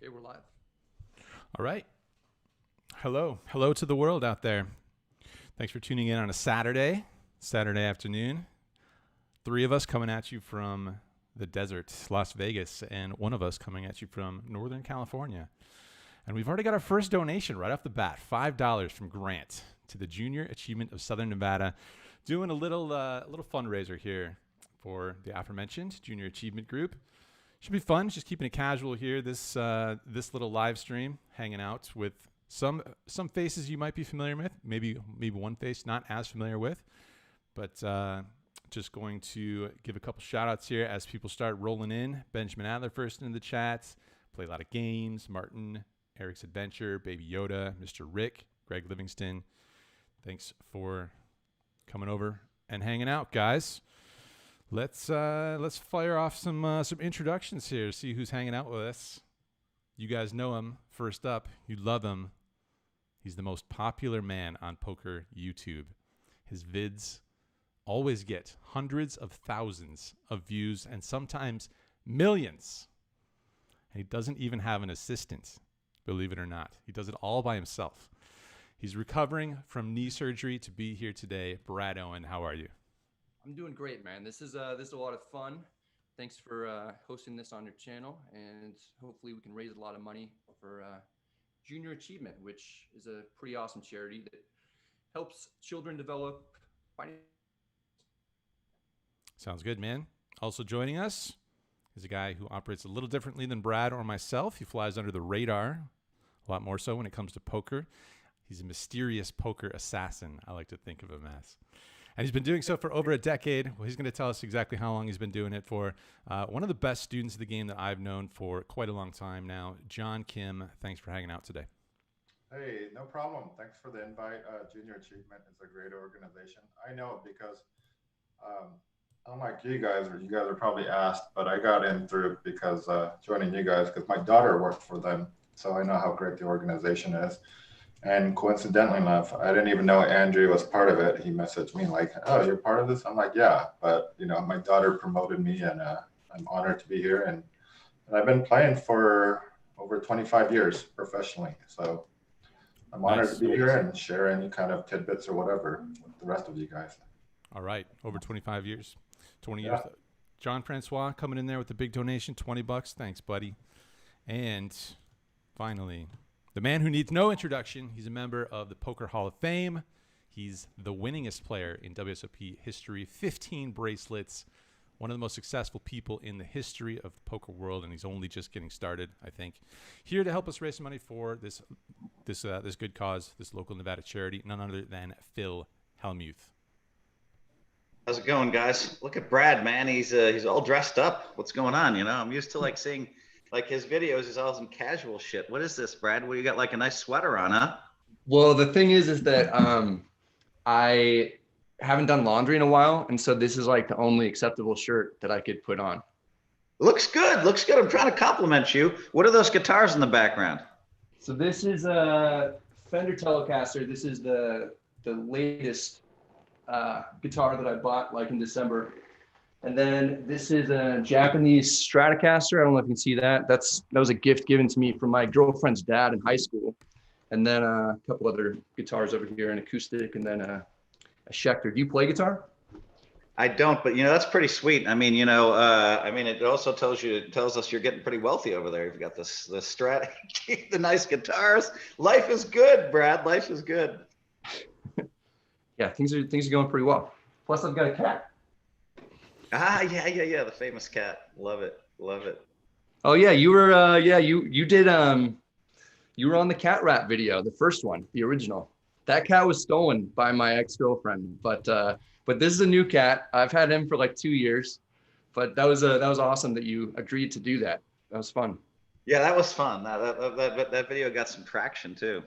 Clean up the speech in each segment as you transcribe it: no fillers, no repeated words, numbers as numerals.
Okay, we're live. All right. Hello. Hello to the world out there. Thanks for tuning in on a Saturday afternoon. Three of us coming at you from the desert, Las Vegas, and one of us coming at you from Northern California. And we've already got our first donation right off the bat, $5 from Grant to the Junior Achievement of Southern Nevada. Doing a little fundraiser here for the aforementioned Junior Achievement Group. Should be fun. Just keeping it casual here. This little live stream, hanging out with some faces you might be familiar with. Maybe one face not as familiar with, but just going to give a couple shout outs here as people start rolling in. Benjamin Adler first in the chat. Play a lot of games. Martin, Eric's Adventure, Baby Yoda, Mr. Rick, Greg Livingston. Thanks for coming over and hanging out, guys. Let's fire off some introductions here. See who's hanging out with us. You guys know him. First up, you love him. He's the most popular man on poker YouTube. His vids always get hundreds of thousands of views and sometimes millions. And he doesn't even have an assistant, believe it or not. He does it all by himself. He's recovering from knee surgery to be here today. Brad Owen, how are you? I'm doing great, man. This is a lot of fun. Thanks for hosting this on your channel, and hopefully we can raise a lot of money for Junior Achievement, which is a pretty awesome charity that helps children develop financial. Sounds good, man. Also joining us is a guy who operates a little differently than Brad or myself. He flies under the radar, a lot more so when it comes to poker. He's a mysterious poker assassin, I like to think of him as. And he's been doing so for over a decade. Well, he's going to tell us exactly how long he's been doing it for. One of the best students of the game that I've known for quite a long time now. John Kim, thanks for hanging out today. Hey, no problem. Thanks for the invite. Junior Achievement is a great organization. I know it because, unlike you guys are probably asked, but I got in through it because joining you guys because my daughter worked for them. So I know how great the organization is. And coincidentally enough, I didn't even know Andrew was part of it. He messaged me like, "Oh, you're part of this?" I'm like, "Yeah," but my daughter promoted me, and I'm honored to be here. And I've been playing for over 25 years professionally, so I'm honored to be here and share any kind of tidbits or whatever with the rest of you guys. All right, over 25 years, 20 years. John Francois coming in there with the big donation, $20. Thanks, buddy. And finally, the man who needs no introduction. He's a member of the Poker Hall of Fame. He's the winningest player in WSOP history, 15 bracelets, one of the most successful people in the history of the poker world, and he's only just getting started, I think. Here to help us raise some money for this good cause, this local Nevada charity, none other than Phil Hellmuth. How's it going, guys? Look at Brad, man. He's all dressed up. What's going on? I'm used to seeing his videos is all some casual shit. What is this, Brad? Well, you got a nice sweater on, huh? Well, the thing is that I haven't done laundry in a while, and so this is the only acceptable shirt that I could put on. Looks good. Looks good. I'm trying to compliment you. What are those guitars in the background? So this is a Fender Telecaster. This is the latest guitar that I bought in December. And then this is a Japanese Stratocaster. I don't know if you can see that. That was a gift given to me from my girlfriend's dad in high school. And then a couple other guitars over here, an acoustic, and then a Schecter. Do you play guitar? I don't, but that's pretty sweet. It also tells us you're getting pretty wealthy over there. You've got the Strat, the nice guitars. Life is good, Brad. Life is good. Yeah, things are going pretty well. Plus, I've got a cat. Yeah. The famous cat. Love it. Oh yeah, you were you did you were on the cat rap video, the first one, the original. That cat was stolen by my ex-girlfriend, but this is a new cat. I've had him for 2 years, but that was awesome that you agreed to do that. That was fun. Yeah, that was fun. That video got some traction too.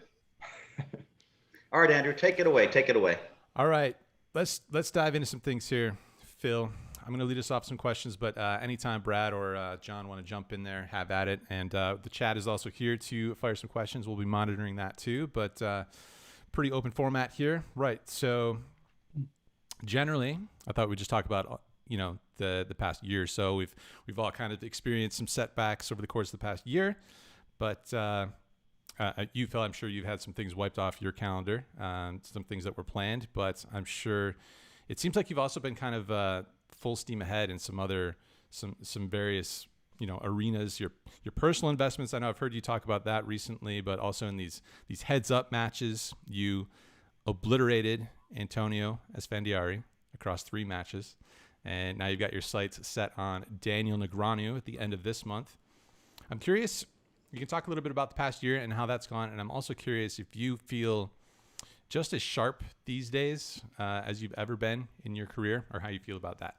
All right, Andrew, take it away. All right, let's dive into some things here, Phil. I'm going to lead us off some questions, but anytime Brad or John want to jump in there, have at it. And the chat is also here to fire some questions. We'll be monitoring that too, but pretty open format here. Right. So generally, I thought we'd just talk about, the past year or so. We've all kind of experienced some setbacks over the course of the past year, but you, Phil, I'm sure you've had some things wiped off your calendar, some things that were planned, but I'm sure it seems like you've also been kind of full steam ahead in some various, arenas, your personal investments. I know I've heard you talk about that recently, but also in these heads up matches, you obliterated Antonio Esfandiari across 3 matches. And now you've got your sights set on Daniel Negreanu at the end of this month. I'm curious, you can talk a little bit about the past year and how that's gone. And I'm also curious if you feel just as sharp these days as you've ever been in your career, or how you feel about that.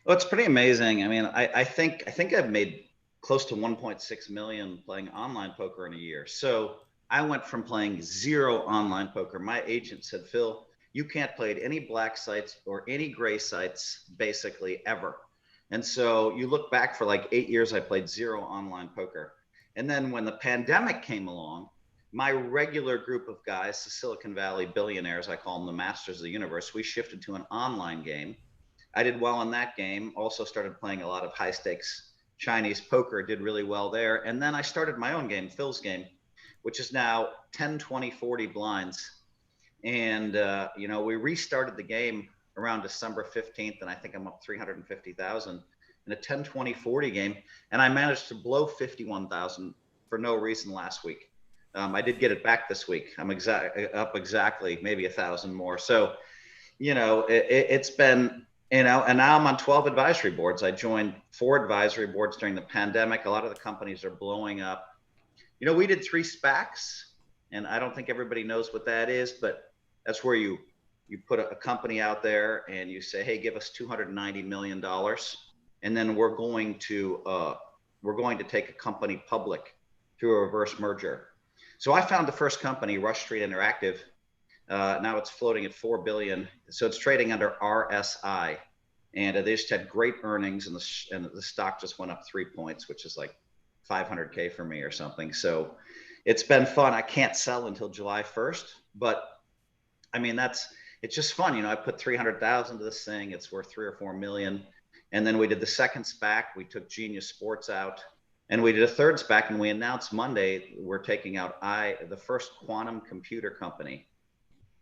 Well, it's pretty amazing. I mean, I think I've made close to 1.6 million playing online poker in a year. So I went from playing 0 online poker. My agent said, Phil, you can't play at any black sites or any gray sites basically ever. And so you look back for like 8 years, I played 0 online poker. And then when the pandemic came along, my regular group of guys, the Silicon Valley billionaires, I call them the masters of the universe, we shifted to an online game. I did well in that game. Also started playing a lot of high stakes Chinese poker, did really well there. And then I started my own game, Phil's game, which is now 10, 20, 40 blinds. And, we restarted the game around December 15th, and I think I'm up 350,000 in a 10, 20, 40 game. And I managed to blow 51,000 for no reason last week. I did get it back this week. I'm up exactly maybe 1,000 more. So, it's been, and now I'm on 12 advisory boards. I joined 4 advisory boards during the pandemic. A lot of the companies are blowing up. We did 3 SPACs, and I don't think everybody knows what that is, but that's where you put a company out there and you say, hey, give us $290 million. And then we're going to take a company public through a reverse merger. So I found the first company, Rush Street Interactive. Now it's floating at $4 billion. So it's trading under RSI. And they just had great earnings, and the stock just went up 3 points, which is like $500K for me or something. So it's been fun. I can't sell until July 1st, but I mean, it's just fun. I put 300,000 to this thing. It's worth 3 or 4 million. And then we did the second SPAC. We took Genius Sports out, and we did a third SPAC, and we announced Monday, we're taking out the first quantum computer company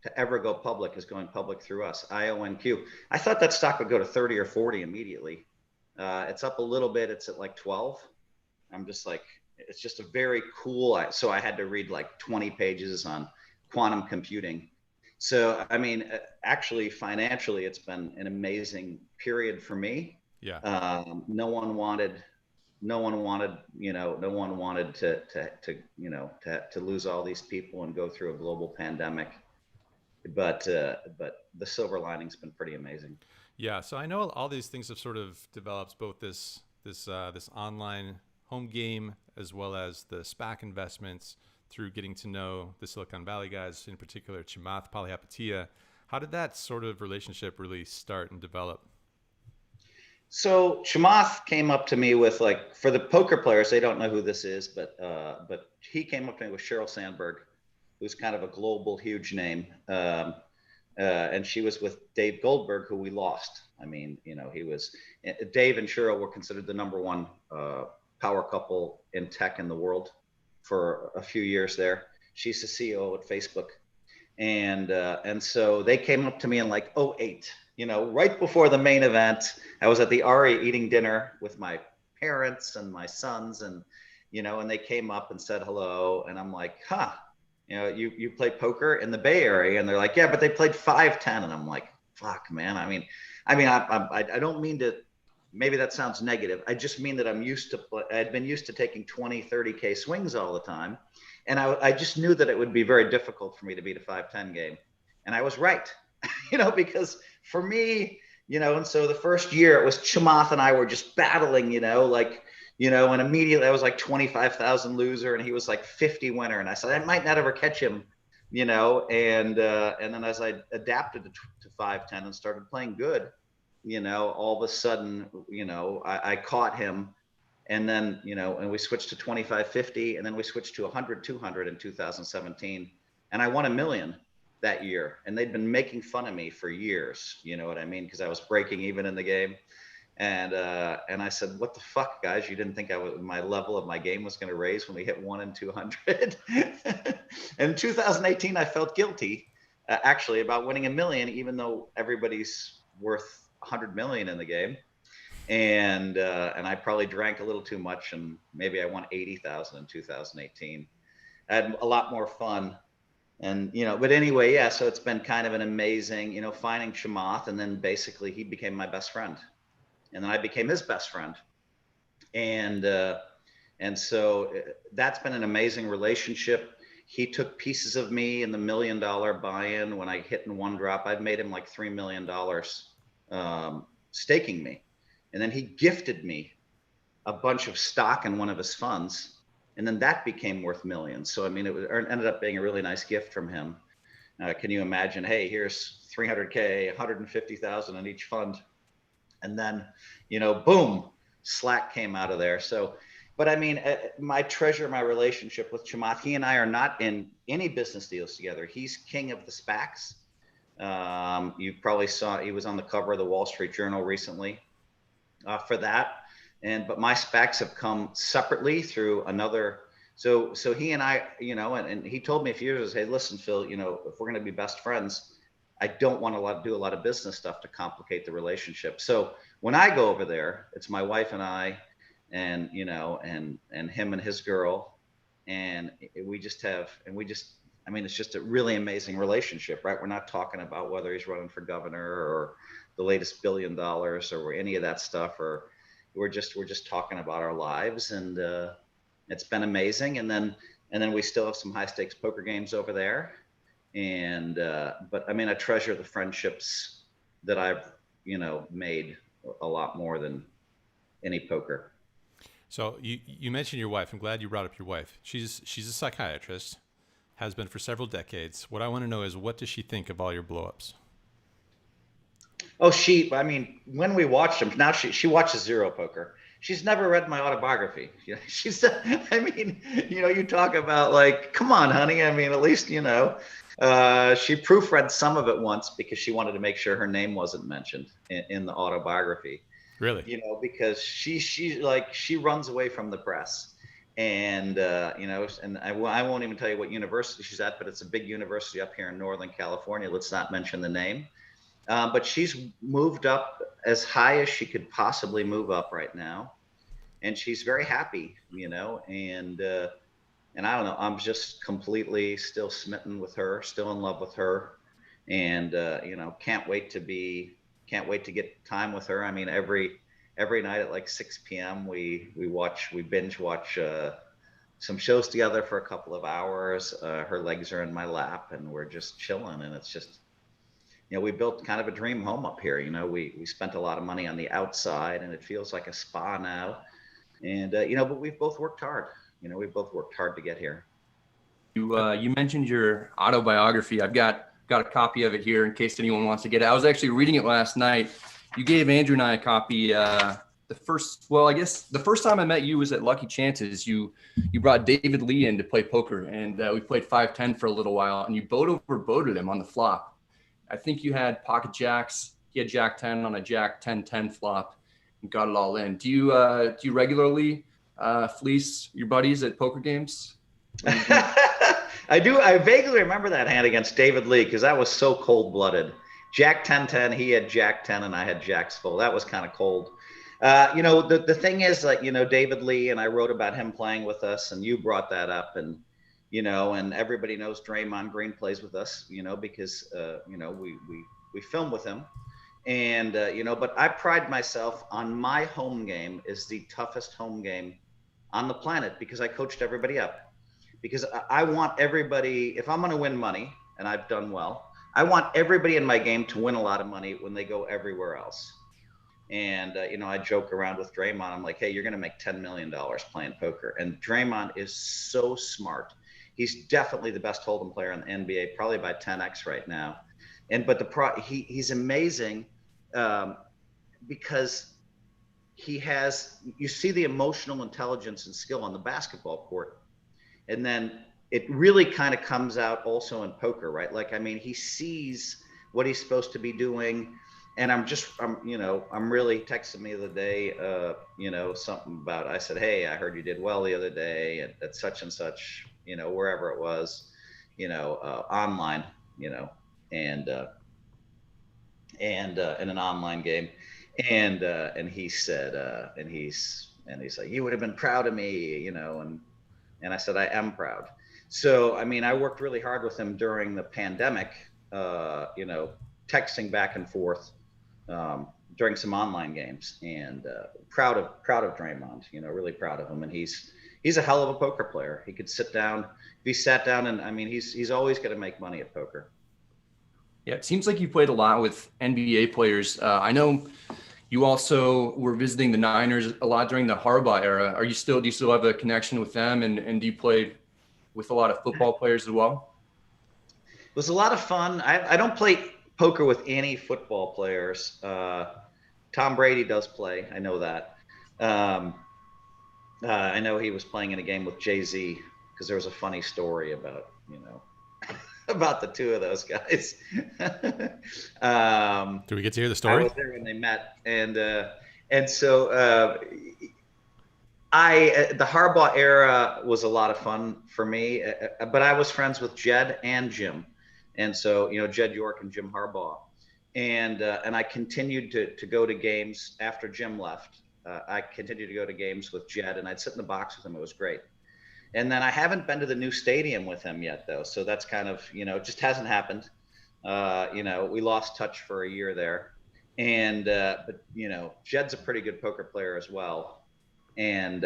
to ever go public is going public through us, IONQ. I thought that stock would go to 30 or 40 immediately. It's up a little bit. It's at like 12. I'm just like, it's just a very cool, so I had to read like 20 pages on quantum computing. So, I mean, actually financially, it's been an amazing period for me. Yeah. No one wanted to lose all these people and go through a global pandemic. But the silver lining's been pretty amazing. Yeah. So I know all these things have sort of developed, both this online home game as well as the SPAC investments, through getting to know the Silicon Valley guys, in particular Chamath Palihapitiya. How did that sort of relationship really start and develop? So Chamath came up to me with, like, for the poker players, they don't know who this is, but he came up to me with Sheryl Sandberg, who's kind of a global huge name. And she was with Dave Goldberg, who we lost. I mean, Dave and Sheryl were considered the #1 power couple in tech in the world for a few years there. She's the CEO at Facebook. And so they came up to me in like 2008, right before the main event. I was at the Ari eating dinner with my parents and my sons, and they came up and said hello. And I'm like, you play poker in the Bay Area? And they're like, yeah, but they played 5-10. And I'm like, fuck, man. I don't mean to, maybe that sounds negative. I just mean that I'd been used to taking 20, 30K swings all the time. And I just knew that it would be very difficult for me to beat a 5-10 game. And I was right, because for me, and so the first year it was Chamath and I were just battling, and immediately I was like 25,000 loser and he was like 50 winner. And I said, I might not ever catch him, and then as I adapted to 5-10 and started playing good, all of a sudden, I caught him. And then, and we switched to 25-50, and then we switched to 100-200 in 2017. And I won $1 million that year. And they'd been making fun of me for years, you know what I mean? Because I was breaking even in the game. And I said, what the fuck, guys? You didn't think my level of my game was going to raise when we hit 1 in 200? And in 2018, I felt guilty, actually, about winning $1 million, even though everybody's worth 100 million in the game. And I probably drank a little too much, and maybe I won 80,000 in 2018. I had a lot more fun. And, but anyway, yeah, so it's been kind of an amazing, finding Chamath, and then basically he became my best friend. And then I became his best friend. And so that's been an amazing relationship. He took pieces of me in the $1 million buy-in when I hit in one drop. I've made him like $3 million staking me. And then he gifted me a bunch of stock in one of his funds. And then that became worth millions. So, I mean, it ended up being a really nice gift from him. Can you imagine, hey, here's 300K, 150,000 in each fund. And then, boom, Slack came out of there. So, but I mean, I treasure my relationship with Chamath. He and I are not in any business deals together. He's king of the SPACs. You probably saw, he was on the cover of the Wall Street Journal recently for that. But my SPACs have come separately through another. So he and I, and he told me a few years ago, hey, listen, Phil, if we're going to be best friends, I don't want to do a lot of business stuff to complicate the relationship. So when I go over there, it's my wife and I, and and him and his girl, and we just, I mean, it's just a really amazing relationship, right? We're not talking about whether he's running for governor or the latest $1 billion or any of that stuff, or we're just talking about our lives, and it's been amazing. And then we still have some high stakes poker games over there. And but I mean, I treasure the friendships that I've made a lot more than any poker. So you mentioned your wife. I'm glad you brought up your wife. She's a psychiatrist, has been for several decades. What I want to know is, what does she think of all your blowups? Oh, I mean, when we watched them, now she watches zero poker. She's never read my autobiography. She's, I mean, you talk about like, come on, honey. I mean, at least, she proofread some of it once because she wanted to make sure her name wasn't mentioned in the autobiography. Really? Because she runs away from the press. And, and I won't even tell you what university she's at, but it's a big university up here in Northern California. Let's not mention the name. But she's moved up as high as she could possibly move up right now. And she's very happy, and I don't know, I'm just completely still smitten with her, still in love with her. And, can't wait to get time with her. I mean, every night at like 6 p.m. we binge watch some shows together for a couple of hours. Her legs are in my lap and we're just chilling, and it's just, we built kind of a dream home up here. We spent a lot of money on the outside, and it feels like a spa now. And, but we've both worked hard. We've both worked hard to get here. You mentioned your autobiography. I've got a copy of it here in case anyone wants to get it. I was actually reading it last night. You gave Andrew and I a copy. I guess the first time I met you was at Lucky Chances. You brought David Lee in to play poker, and we played 5-10 for a little while, and you overboated him on the flop. I think you had pocket jacks. He had Jack 10 on a Jack 10-10 flop and got it all in. Do you regularly fleece your buddies at poker games? I do. I vaguely remember that hand against David Lee because that was so cold-blooded. Jack 10-10, he had Jack 10 and I had Jacks full. That was kind of cold. The thing is, like, David Lee, and I wrote about him playing with us, and you brought that up, and and everybody knows Draymond Green plays with us, because, we film with him. And, but I pride myself on my home game is the toughest home game on the planet because I coached everybody up. Because I want everybody, if I'm going to win money, and I've done well, I want everybody in my game to win a lot of money when they go everywhere else. And, I joke around with Draymond. I'm like, hey, you're going to make $10 million playing poker. And Draymond is so smart. He's definitely the best Hold'em player in the NBA, probably by 10x right now. But he's amazing because you see the emotional intelligence and skill on the basketball court. And then it really kind of comes out also in poker, right? Like, I mean, he sees what he's supposed to be doing. And I'm really texting me the other day, something about, I said, hey, I heard you did well the other day at such and such, wherever it was, online, and in an online game. And he said, and he's like, you would have been proud of me, and I said, I am proud. So, I mean, I worked really hard with him during the pandemic, texting back and forth, during some online games, and proud of Draymond, really proud of him. And he's a hell of a poker player. He could sit down, if he sat down, and I mean, he's always going to make money at poker. Yeah, it seems like you played a lot with NBA players. I know you also were visiting the Niners a lot during the Harbaugh era. Do you still have a connection with them, and do you play with a lot of football players as well? It was a lot of fun. I don't play poker with any football players. Tom Brady does play. I know that. I know he was playing in a game with Jay-Z, because there was a funny story about, about the two of those guys. Do we get to hear the story? I was there when they met, and so the Harbaugh era was a lot of fun for me, but I was friends with Jed and Jim, and so Jed York and Jim Harbaugh, and I continued to go to games after Jim left. I continued to go to games with Jed, and I'd sit in the box with him. It was great. And then I haven't been to the new stadium with him yet, though. So that's kind of, it just hasn't happened. We lost touch for a year there. And, but Jed's a pretty good poker player as well. And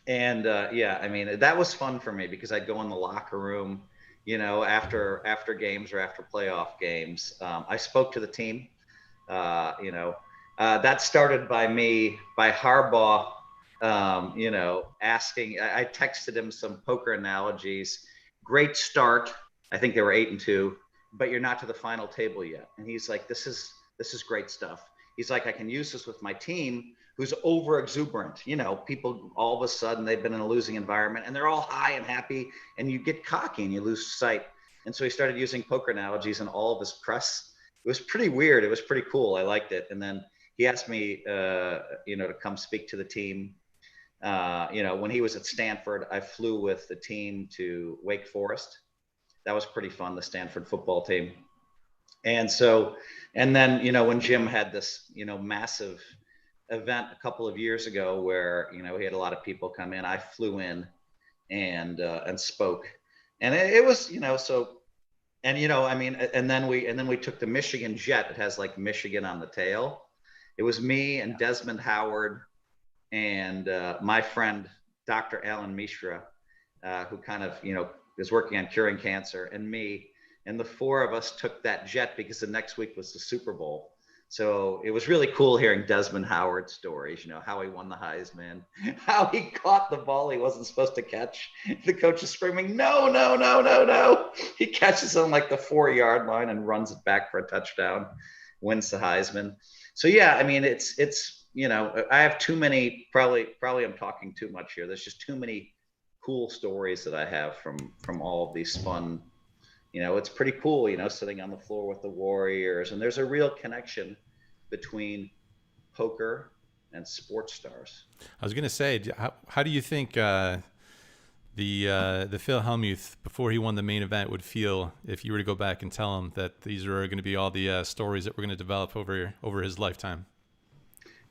yeah, I mean, that was fun for me, because I'd go in the locker room, after games or after playoff games. I spoke to the team, that started by Harbaugh, asking. I texted him some poker analogies. Great start. I think they were 8-2, but you're not to the final table yet. And he's like, this is great stuff. He's like, I can use this with my team, who's over exuberant. People all of a sudden, they've been in a losing environment and they're all high and happy, and you get cocky and you lose sight. And so he started using poker analogies in all of his press. It was pretty weird. It was pretty cool. I liked it. And then he asked me, to come speak to the team. When he was at Stanford, I flew with the team to Wake Forest. That was pretty fun, the Stanford football team. And so, and then, when Jim had this, massive event a couple of years ago where, he had a lot of people come in, I flew in and spoke. And it was, so, and, and then we took the Michigan Jet. It has like Michigan on the tail. It was me and Desmond Howard and my friend, Dr. Alan Mishra, who kind of, is working on curing cancer, and me. And the four of us took that jet because the next week was the Super Bowl. So it was really cool hearing Desmond Howard's stories, how he won the Heisman, how he caught the ball he wasn't supposed to catch. The coach is screaming, no, no, no, no, no. He catches on like the 4-yard line and runs it back for a touchdown, wins the Heisman. So yeah, I mean, it's I have too many, probably I'm talking too much here. There's just too many cool stories that I have from all of these fun, it's pretty cool, sitting on the floor with the Warriors, and there's a real connection between poker and sports stars. I was going to say, how do you think the Phil Hellmuth, before he won the main event, would feel if you were to go back and tell him that these are going to be all the stories that we're going to develop over his lifetime?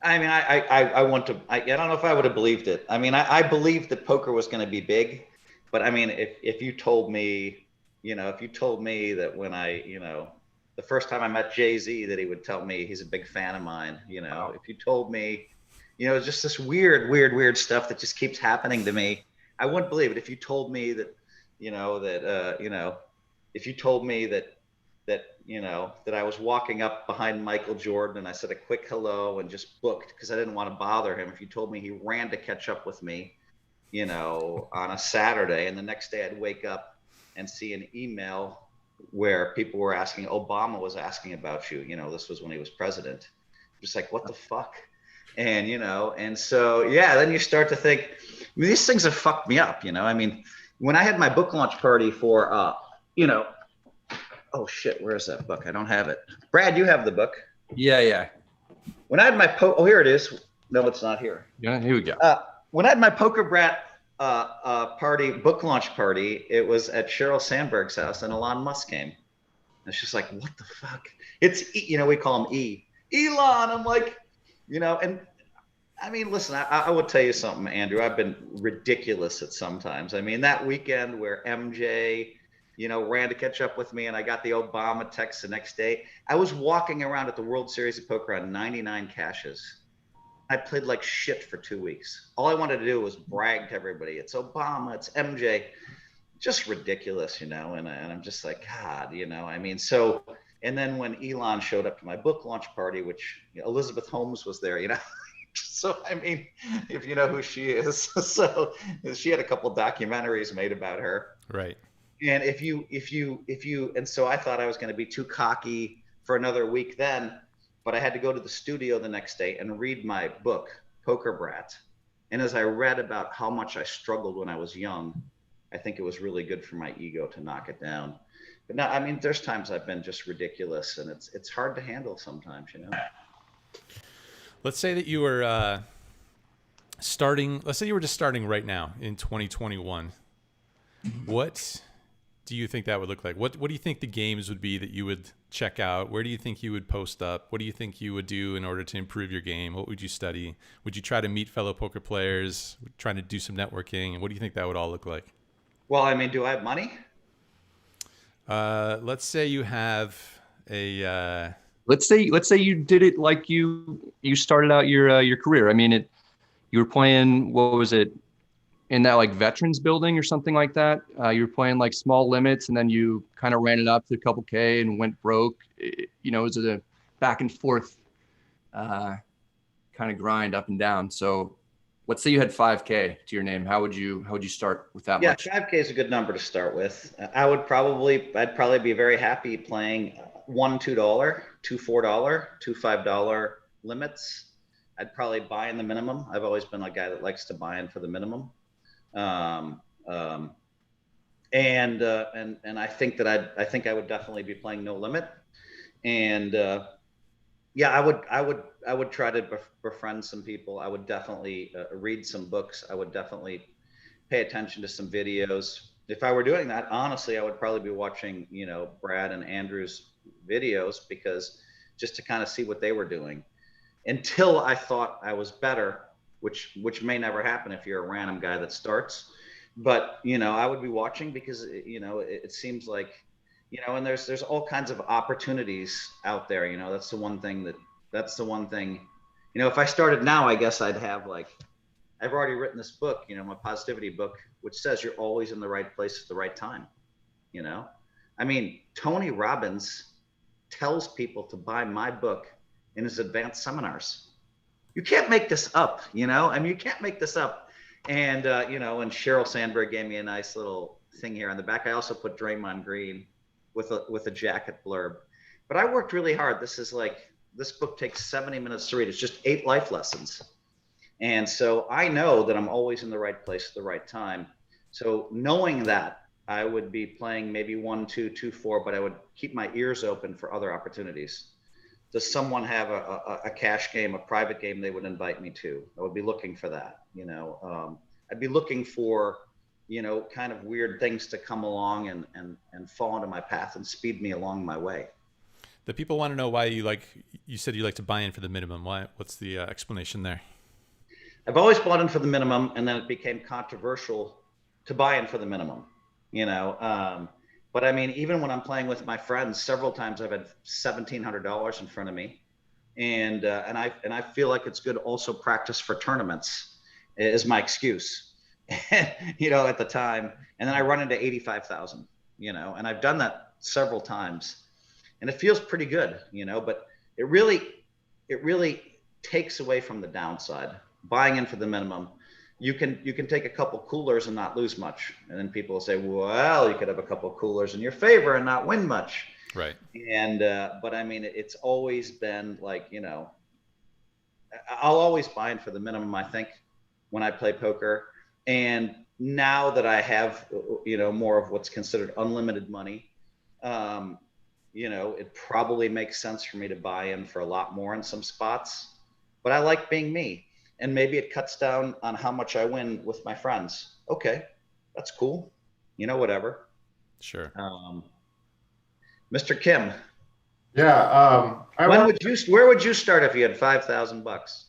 I mean, I don't know if I would have believed it. I mean, I believed that poker was going to be big, but I mean, if you told me, that when the first time I met Jay-Z, that he would tell me he's a big fan of mine, if you told me, just this weird stuff that just keeps happening to me, I wouldn't believe it. If you told me that, if you told me that I was walking up behind Michael Jordan and I said a quick hello and just booked because I didn't want to bother him. If you told me he ran to catch up with me, on a Saturday, and the next day I'd wake up and see an email where people were asking, Obama was asking about you, this was when he was president. Just like, what the fuck? And, and so, yeah, then you start to think, I mean, these things have fucked me up, I mean, when I had my book launch party for, Oh shit, where is that book? I don't have it. Brad, you have the book. Yeah. When I had my oh, here it is. No, it's not here. Yeah, here we go. When I had my Poker Brat party, book launch party, it was at Sheryl Sandberg's house, and Elon Musk came. And it's just like, what the fuck? It's, you know, we call him E. Elon. I'm like, you know, and I mean, listen, I would tell you something, Andrew. I've been ridiculous at sometimes. I mean, that weekend where MJ, you know, ran to catch up with me, and I got the Obama text the next day. I was walking around at the World Series of Poker on 99 caches. I played like shit for 2 weeks. All I wanted to do was brag to everybody. It's Obama, it's MJ. Just ridiculous, you know? And I'm just like, God, you know, I mean, so, and then when Elon showed up to my book launch party, which, you know, Elizabeth Holmes was there, you know? So, I mean, if you know who she is, so she had a couple documentaries made about her. Right. And and so I thought I was going to be too cocky for another week then, but I had to go to the studio the next day and read my book, Poker Brat. And as I read about how much I struggled when I was young, I think it was really good for my ego to knock it down. But no, I mean, there's times I've been just ridiculous, and it's hard to handle sometimes, you know? Let's say that you were starting, let's say you were just starting right now in 2021. What do you think that would look like? What do you think the games would be that you would check out? Where do you think you would post up? What do you think you would do in order to improve your game? What would you study? Would you try to meet fellow poker players, trying to do some networking? And what do you think that would all look like? Well, I mean, do I have money? Let's say you have a Let's say you did it like you started out your career. I mean, you were playing, what was it, in that like veterans building or something like that. You were playing like small limits, and then you kind of ran it up to a couple K and went broke. You know, it was a back and forth kind of grind up and down. So let's say you had 5K to your name. How would you start with that much? Yeah, 5K is a good number to start with. I'd probably be very happy playing $1 $2, $2 $4, $2 $5 limits. I'd probably buy in the minimum. I've always been a guy that likes to buy in for the minimum. And I think that I would definitely be playing no limit. And yeah, I would try to befriend some people. I would definitely read some books. I would definitely pay attention to some videos. If I were doing that, honestly, I would probably be watching, you know, Brad and Andrew's videos, because just to kind of see what they were doing, until I thought I was better, which may never happen if you're a random guy that starts. But, you know, I would be watching because, you know, it seems like, you know, and there's all kinds of opportunities out there. You know, that's the one thing, you know, if I started now, I guess I'd have, like, I've already written this book, you know, my positivity book, which says you're always in the right place at the right time. You know, I mean, Tony Robbins tells people to buy my book in his advanced seminars. You can't make this up, you know? I mean, you can't make this up. And, you know, and Sheryl Sandberg gave me a nice little thing here on the back. I also put Draymond Green with a jacket blurb. But I worked really hard. This book takes 70 minutes to read. It's just 8 life lessons. And so I know that I'm always in the right place at the right time. So knowing that, I would be playing maybe 1 2 2 4, but I would keep my ears open for other opportunities. Does someone have a cash game, a private game they would invite me to? I would be looking for that, you know. I'd be looking for, you know, kind of weird things to come along and fall into my path and speed me along my way. The people want to know why you said you like to buy in for the minimum. Why? What's the explanation there? I've always bought in for the minimum, and then it became controversial to buy in for the minimum, you know. But I mean, even when I'm playing with my friends, several times I've had $1,700 in front of me, and I feel like it's good also practice for tournaments is my excuse, you know, at the time. And then I run into 85,000, you know, and I've done that several times, and it feels pretty good, you know. But it really takes away from the downside. Buying in for the minimum. You can take a couple coolers and not lose much. And then people will say, well, you could have a couple coolers in your favor and not win much. Right. And, but I mean, it's always been like, you know, I'll always buy in for the minimum, I think, when I play poker. And now that I have, you know, more of what's considered unlimited money, it probably makes sense for me to buy in for a lot more in some spots, but I like being me. And maybe it cuts down on how much I win with my friends. Okay, that's cool. Whatever. Sure. Mr. Kim, Yeah, where would you start if you had $5,000?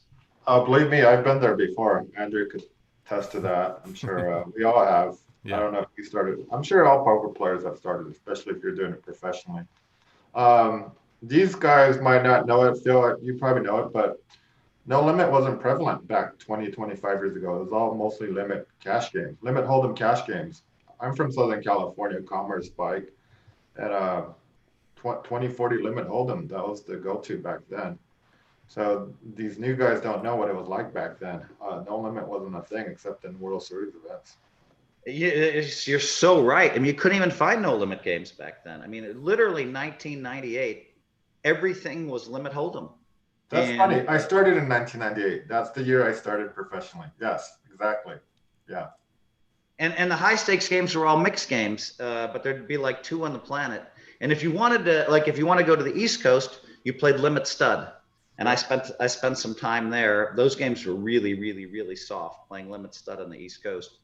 believe me, I've been there before. Andrew could attest to that. I'm sure we all have. Yeah. I don't know if you started. I'm sure all poker players have started, especially if you're doing it professionally. These guys might not know it. Phil, you probably know it, but no limit wasn't prevalent back 20, 25 years ago. It was all mostly limit cash games, limit hold'em cash games. I'm from Southern California, Commerce Spike, and 20, 40 limit hold'em. That was the go-to back then. So these new guys don't know what it was like back then. No limit wasn't a thing except in World Series events. You're so right. I mean, you couldn't even find no limit games back then. I mean, literally 1998, everything was limit hold'em. That's funny. I started in 1998. That's the year I started professionally. Yes, exactly. Yeah. And the high stakes games were all mixed games, but there'd be like 2 on the planet. And if you wanted to, like, if you want to go to the East Coast, you played limit stud. And I spent some time there. Those games were really, really, really soft, playing limit stud on the East Coast.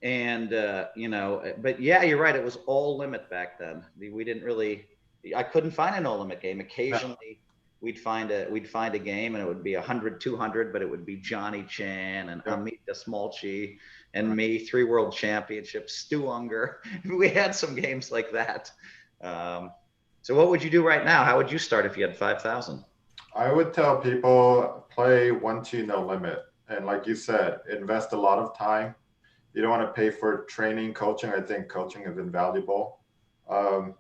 And but yeah, you're right. It was all limit back then. We didn't really. I couldn't find a no limit game. Occasionally, we'd find a game, and it would be 100, 200, but it would be Johnny Chan and Amit Smolchi and me, 3 world championships, Stu Unger. We had some games like that. So what would you do right now? How would you start if you had 5,000? I would tell people play 1-2 no limit, and like you said, invest a lot of time. You don't want to pay for training, coaching. I think coaching is invaluable.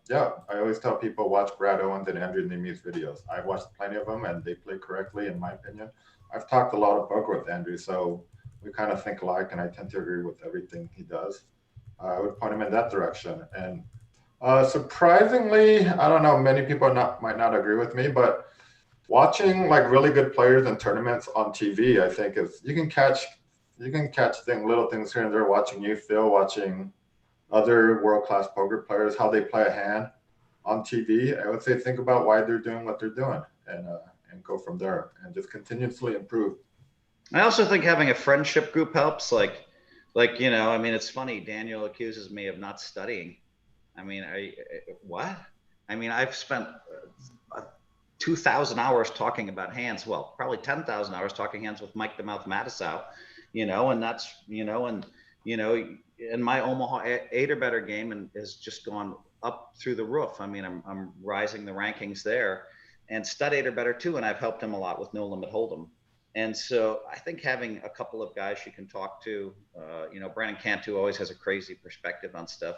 Yeah, I always tell people watch Brad Owens and Andrew Neeme's videos. I've watched plenty of them, and they play correctly, in my opinion. I've talked a lot of poker with Andrew, so we kind of think alike, and I tend to agree with everything he does. I would point him in that direction. And surprisingly, I don't know, many people might not agree with me, but watching like really good players in tournaments on TV, I think you can catch little things here and there. Watching you, Phil, watching other world-class poker players, how they play a hand on TV. I would say think about why they're doing what they're doing, and go from there, and just continuously improve. I also think having a friendship group helps. I mean, it's funny. Daniel accuses me of not studying. I mean, what? I mean, I've spent 2,000 hours talking about hands. Well, probably 10,000 hours talking hands with Mike the Mouth Matisow, and that's, and my Omaha 8 or better game has just gone up through the roof. I mean, I'm rising the rankings there, and stud 8 or better too. And I've helped him a lot with no limit hold'em. And so I think having a couple of guys you can talk to, Brandon Cantu always has a crazy perspective on stuff.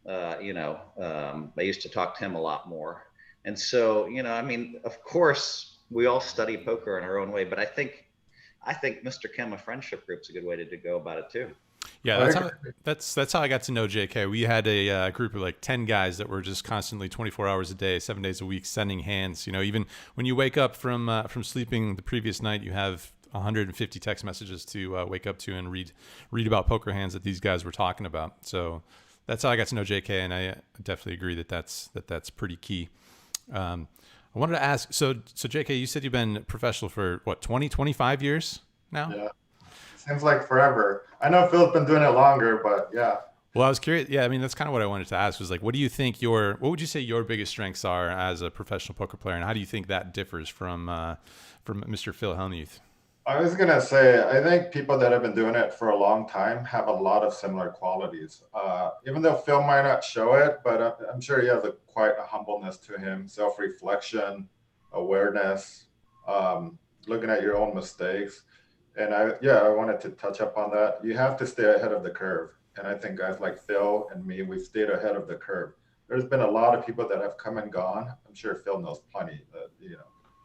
I used to talk to him a lot more. And so, I mean, of course, we all study poker in our own way, but I think Mr. Kim, a friendship group's a good way to go about it too. Yeah, that's how I got to know JK. We had a group of like 10 guys that were just constantly 24 hours a day, 7 days a week, sending hands. Even when you wake up from sleeping the previous night, you have 150 text messages to wake up to and read about poker hands that these guys were talking about. So that's how I got to know JK, and I definitely agree that's pretty key. I wanted to ask, so JK, you said you've been professional for what, 20, 25 years now? Yeah. Seems like forever. I know Phil's been doing it longer, but yeah. Well, I was curious. Yeah, I mean, that's kind of what I wanted to ask was like, what would you say your biggest strengths are as a professional poker player, and how do you think that differs from Mr. Phil Hellmuth? I was going to say, I think people that have been doing it for a long time have a lot of similar qualities. Even though Phil might not show it, but I'm sure he has quite a humbleness to him, self-reflection, awareness, looking at your own mistakes. And I wanted to touch up on that. You have to stay ahead of the curve. And I think guys like Phil and me, we've stayed ahead of the curve. There's been a lot of people that have come and gone. I'm sure Phil knows plenty that,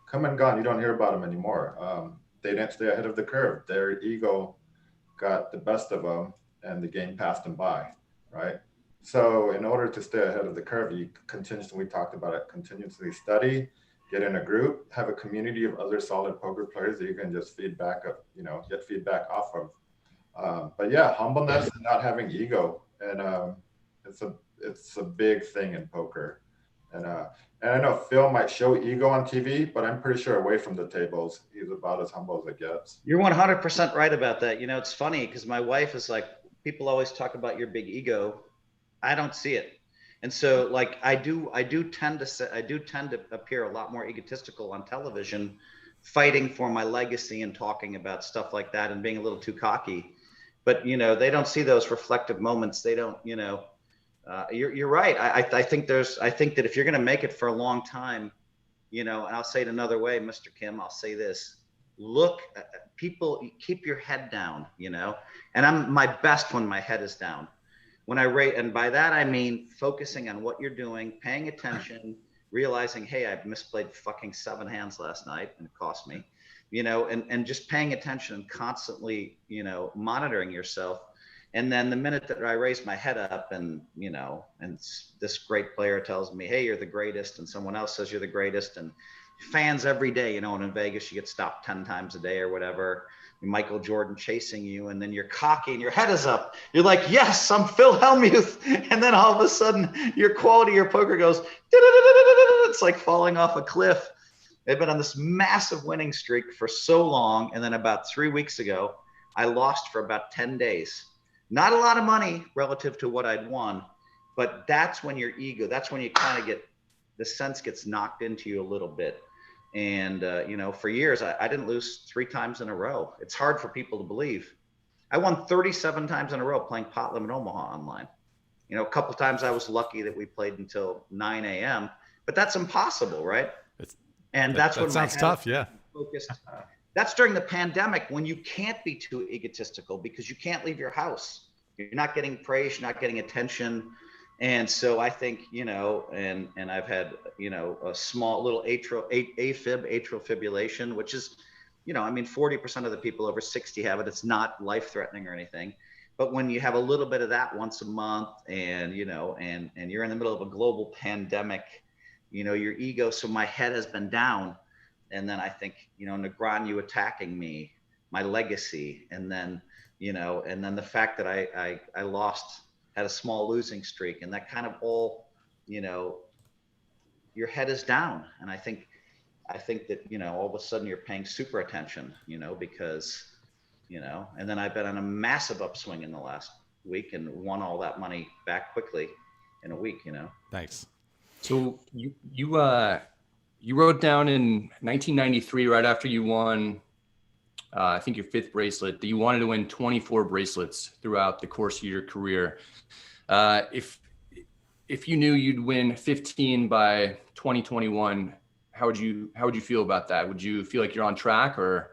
come and gone. You don't hear about them anymore. They didn't stay ahead of the curve. Their ego got the best of them, and the game passed them by, right? So in order to stay ahead of the curve, you continuously study, get in a group, have a community of other solid poker players that you can just get feedback off of. But yeah, humbleness and not having ego, and it's a big thing in poker. And I know Phil might show ego on TV, but I'm pretty sure away from the tables, he's about as humble as it gets. You're 100% right about that. You know, it's funny because my wife is like, people always talk about your big ego. I don't see it. And so like I do tend to appear a lot more egotistical on television, fighting for my legacy and talking about stuff like that and being a little too cocky. But you know, they don't see those reflective moments. They don't, you know, you're right. I think that if you're going to make it for a long time, you know, and I'll say it another way, Mr. Kim, I'll say this, look, people, keep your head down, you know, and I'm my best when my head is down. When I rate, and by that, I mean, focusing on what you're doing, paying attention, realizing, hey, I've misplayed fucking 7 hands last night and it cost me, you know, and just paying attention and constantly, you know, monitoring yourself. And then the minute that I raise my head up and, you know, and this great player tells me, hey, you're the greatest, and someone else says you're the greatest, and fans every day, you know, and in Vegas, you get stopped 10 times a day or whatever, Michael Jordan chasing you, and then you're cocky and your head is up. You're like, yes, I'm Phil Hellmuth. And then all of a sudden your quality, your poker goes, it's like falling off a cliff. They've been on this massive winning streak for so long. And then about 3 weeks ago, I lost for about 10 days. Not a lot of money relative to what I'd won, but that's when your ego, that's when you kind of get, the sense gets knocked into you a little bit. And, you know, for years, I didn't lose 3 times in a row. It's hard for people to believe. I won 37 times in a row playing pot limit Omaha online. You know, a couple of times I was lucky that we played until 9 a.m., but that's impossible, right? That's what sounds tough. Yeah. Focused. That's during the pandemic when you can't be too egotistical because you can't leave your house. You're not getting praise, you're not getting attention. And so I think, you know, and I've had, you know, a small little atrial fibrillation, which is, you know, I mean, 40% of the people over 60 have it. It's not life threatening or anything. But when you have a little bit of that once a month and, you know, and you're in the middle of a global pandemic, you know, your ego. So my head has been down. And then I think, you know, Negreanu attacking me, my legacy. And then, you know, and then the fact that I lost, had a small losing streak, and that kind of all, you know, your head is down. And I think that, you know, all of a sudden you're paying super attention, you know, because, you know, and then I've been on a massive upswing in the last week and won all that money back quickly in a week, you know. Nice. So you wrote down in 1993, right after you won, I think your 5th bracelet, that you wanted to win 24 bracelets throughout the course of your career. If you knew you'd win 15 by 2021, how would you feel about that? Would you feel like you're on track or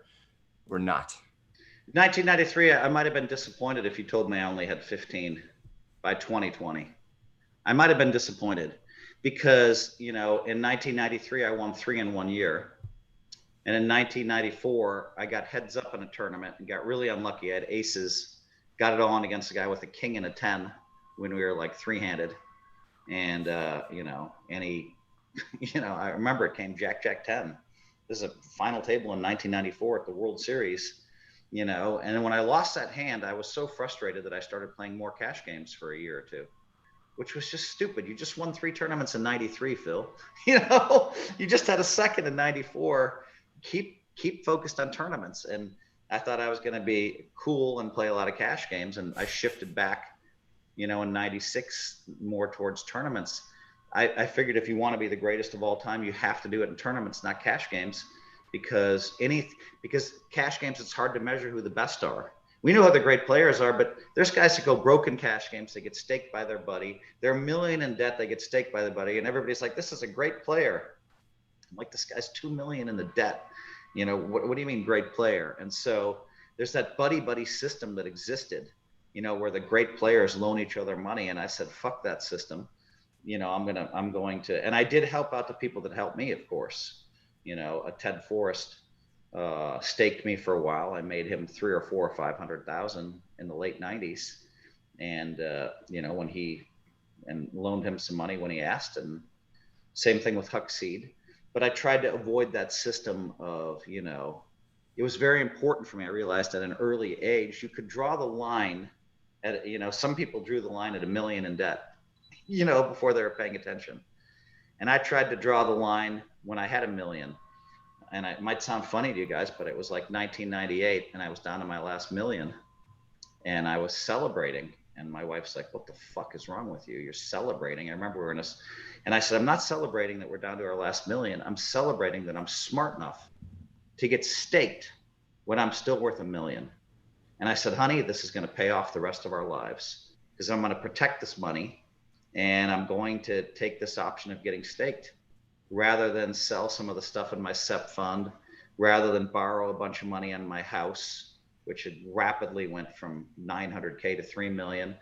not? 1993, I might have been disappointed if you told me I only had 15 by 2020. I might have been disappointed because, you know, in 1993, I won 3 in 1 year. And in 1994, I got heads up in a tournament and got really unlucky. I had aces, got it on against a guy with a king and a 10 when we were like 3-handed. And, you know, and he, you know, I remember it came Jack, Jack 10. This is a final table in 1994 at the World Series, you know. And when I lost that hand, I was so frustrated that I started playing more cash games for a year or 2, which was just stupid. You just won 3 tournaments in 93, Phil. You know, you just had a second in 94. Keep focused on tournaments. And I thought I was going to be cool and play a lot of cash games. And I shifted back, you know, in 96 more towards tournaments. I figured if you want to be the greatest of all time, you have to do it in tournaments, not cash games, because cash games, it's hard to measure who the best are. We know who the great players are, but there's guys that go broke in cash games. They get staked by their buddy. They're $1 million in debt. They get staked by their buddy. And everybody's like, this is a great player. I'm like, this guy's $2 million in the debt. You know, what do you mean great player? And so there's that buddy system that existed, you know, where the great players loan each other money. And I said, fuck that system. You know, I'm going to, and I did help out the people that helped me, of course. You know, a Ted Forrest staked me for a while. I made him 3 or 4 or 500,000 in the late 90s. And, you know, and loaned him some money when he asked, and same thing with Huck Seed. But I tried to avoid that system of, you know, it was very important for me. I realized at an early age, you could draw the line at, you know, some people drew the line at $1 million in debt, you know, before they were paying attention. And I tried to draw the line when I had $1 million. And it might sound funny to you guys, but it was like 1998 and I was down to my last $1 million and I was celebrating. And my wife's like, what the fuck is wrong with you? You're celebrating. I remember we were and I said, I'm not celebrating that we're down to our last $1 million. I'm celebrating that I'm smart enough to get staked when I'm still worth $1 million. And I said, honey, this is going to pay off the rest of our lives because I'm going to protect this money and I'm going to take this option of getting staked rather than sell some of the stuff in my SEP fund, rather than borrow a bunch of money on my house, which had rapidly went from 900K to 3 million,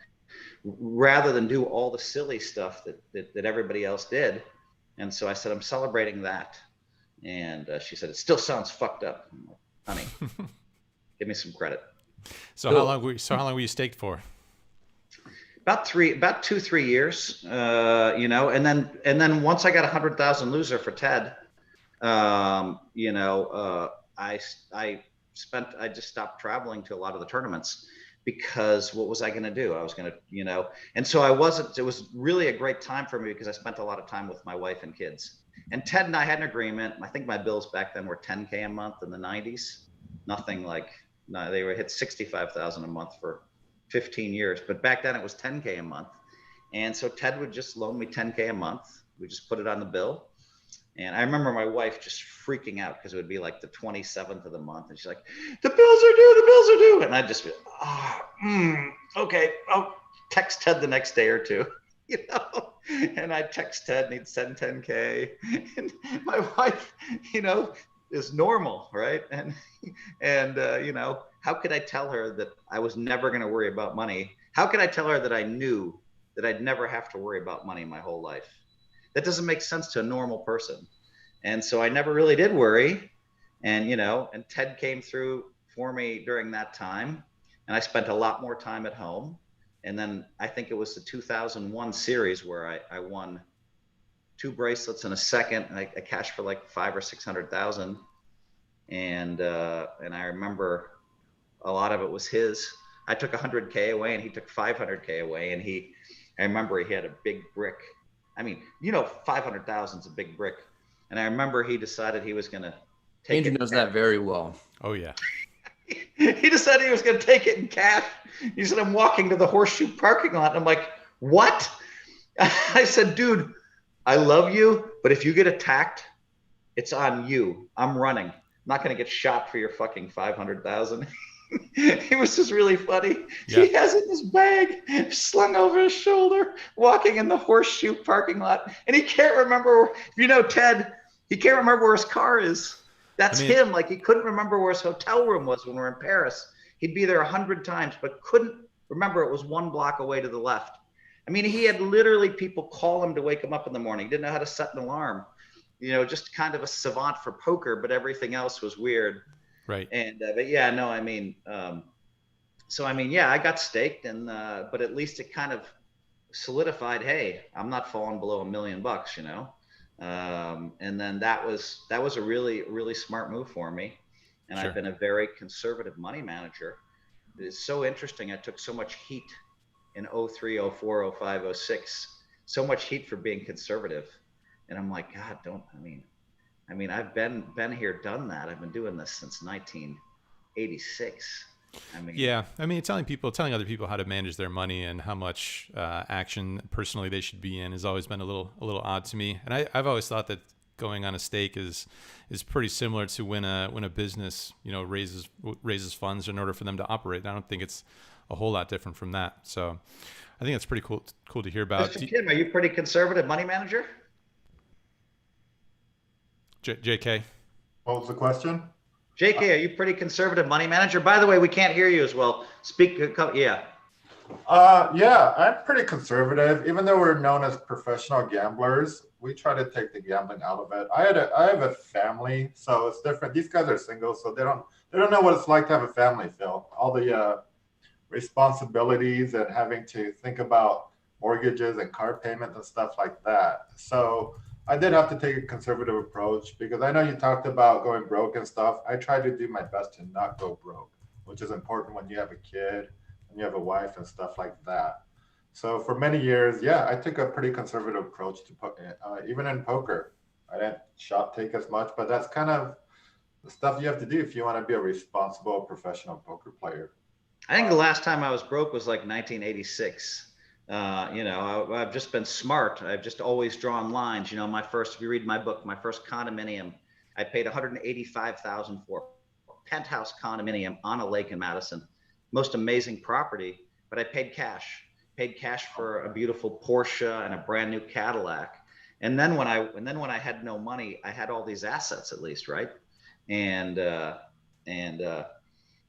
rather than do all the silly stuff that everybody else did. And so I said, I'm celebrating that. And she said, it still sounds fucked up. I'm like, honey, give me some credit. So cool. How long were you staked for? About 2-3 years, you know, and then once I got 100,000 loser for TED, you know, I just stopped traveling to a lot of the tournaments because what was I going to do? I was going to, you know, and so it was really a great time for me because I spent a lot of time with my wife and kids. And Ted and I had an agreement. I think my bills back then were 10K a month in the 90s. Nothing like, no, they were hit 65,000 a month for 15 years, but back then it was 10K a month. And so Ted would just loan me 10K a month. We just put it on the bill. And I remember my wife just freaking out because it would be like the 27th of the month. And she's like, the bills are due, the bills are due. And I'd just be, okay. I'll text Ted the next day or two, you know? And I'd text Ted and he'd send 10K. And my wife, you know, is normal, right? And you know, how could I tell her that I was never going to worry about money? How could I tell her that I knew that I'd never have to worry about money my whole life? That doesn't make sense to a normal person. And so I never really did worry. And, you know, and Ted came through for me during that time. And I spent a lot more time at home. And then I think it was the 2001 series where I won 2 bracelets in a second. And I cashed for like 500,000 or 600,000. And I remember a lot of it was his. I took 100K away and he took 500K away. And I remember he had a big brick. I mean, you know, 500,000 is a big brick. And I remember he decided he was going to take Andrew knows that very well. Oh, yeah. He decided he was going to take it in cash. He said, I'm walking to the Horseshoe parking lot. And I'm like, what? I said, dude, I love you, but if you get attacked, it's on you. I'm running. I'm not going to get shot for your fucking 500,000. It was just really funny. Yeah. He has it in his bag, slung over his shoulder, walking in the Horseshoe parking lot. And he can't remember, you know, Ted, he can't remember where his car is. That's him. Like he couldn't remember where his hotel room was when we were in Paris. He'd be there 100 times, but couldn't remember it was 1 block away to the left. I mean, he had literally people call him to wake him up in the morning. He didn't know how to set an alarm. You know, just kind of a savant for poker, but everything else was weird. Right. And but yeah, no, I mean, so I mean, yeah, I got staked, and but at least it kind of solidified, hey, I'm not falling below $1 million, you know. And then that was a really, really smart move for me. And sure. I've been a very conservative money manager. It's so interesting. I took so much heat in 03, 04, 05, 06, so much heat for being conservative. And I'm like, God, I mean, I've been here, done that. I've been doing this since 1986. I mean, yeah. I mean, telling other people how to manage their money and how much action personally they should be in has always been a little odd to me. And I've always thought that going on a stake is pretty similar to when a business, you know, raises funds in order for them to operate. I don't think it's a whole lot different from that. So I think that's pretty cool to hear about. Mr. Kim, are you pretty conservative money manager? JK. What was the question? JK, are you pretty conservative money manager? By the way, we can't hear you as well. Speak. Yeah. Yeah, I'm pretty conservative. Even though we're known as professional gamblers, we try to take the gambling out of it. I have a family, so it's different. These guys are single, so they don't know what it's like to have a family, Phil. All the responsibilities and having to think about mortgages and car payments and stuff like that. So I did have to take a conservative approach because I know you talked about going broke and stuff. I try to do my best to not go broke, which is important when you have a kid and you have a wife and stuff like that. So for many years, yeah, I took a pretty conservative approach to even in poker. I didn't shot take as much, but that's kind of the stuff you have to do if you want to be a responsible professional poker player. I think the last time I was broke was like 1986. I've just been smart. I've just always drawn lines. If you read my book, my first condominium, I paid $185,000 for penthouse condominium on a lake in Madison. Most amazing property, but I paid cash. Paid cash for a beautiful Porsche and a brand new Cadillac. And then when I had no money, I had all these assets at least, right?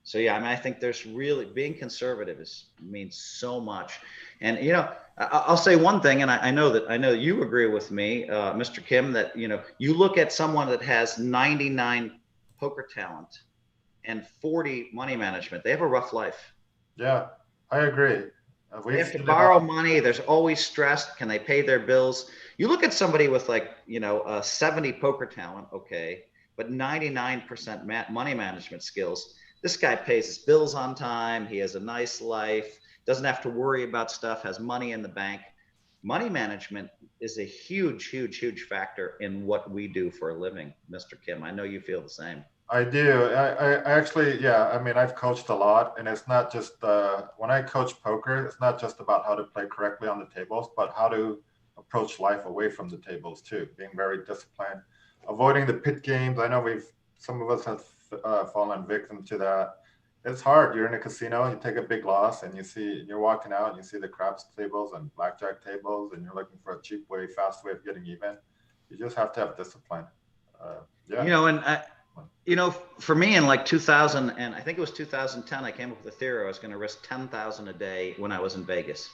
So yeah, I mean, I think there's really being conservative means so much. And I'll say one thing, and I know that you agree with me, Mr. Kim, that you look at someone that has 99 poker talent and 40 money management. They have a rough life. Yeah, I agree. They have to borrow money. There's always stress. Can they pay their bills? You look at somebody with 70 poker talent, okay, but 99% money management skills. This guy pays his bills on time. He has a nice life, doesn't have to worry about stuff, has money in the bank. Money management is a huge, huge, huge factor in what we do for a living, Mr. Kim. I know you feel the same. I do. I actually, yeah, I mean, I've coached a lot, and it's not just, when I coach poker, it's not just about how to play correctly on the tables, but how to approach life away from the tables too, being very disciplined, avoiding the pit games. I know some of us have fallen victim to that. It's hard. You're in a casino, you take a big loss, and you're walking out and you see the craps tables and blackjack tables, and you're looking for a cheap way, fast way of getting even. You just have to have discipline. For me in like 2000, and I think it was 2010, I came up with a theory I was going to risk 10,000 a day when I was in Vegas.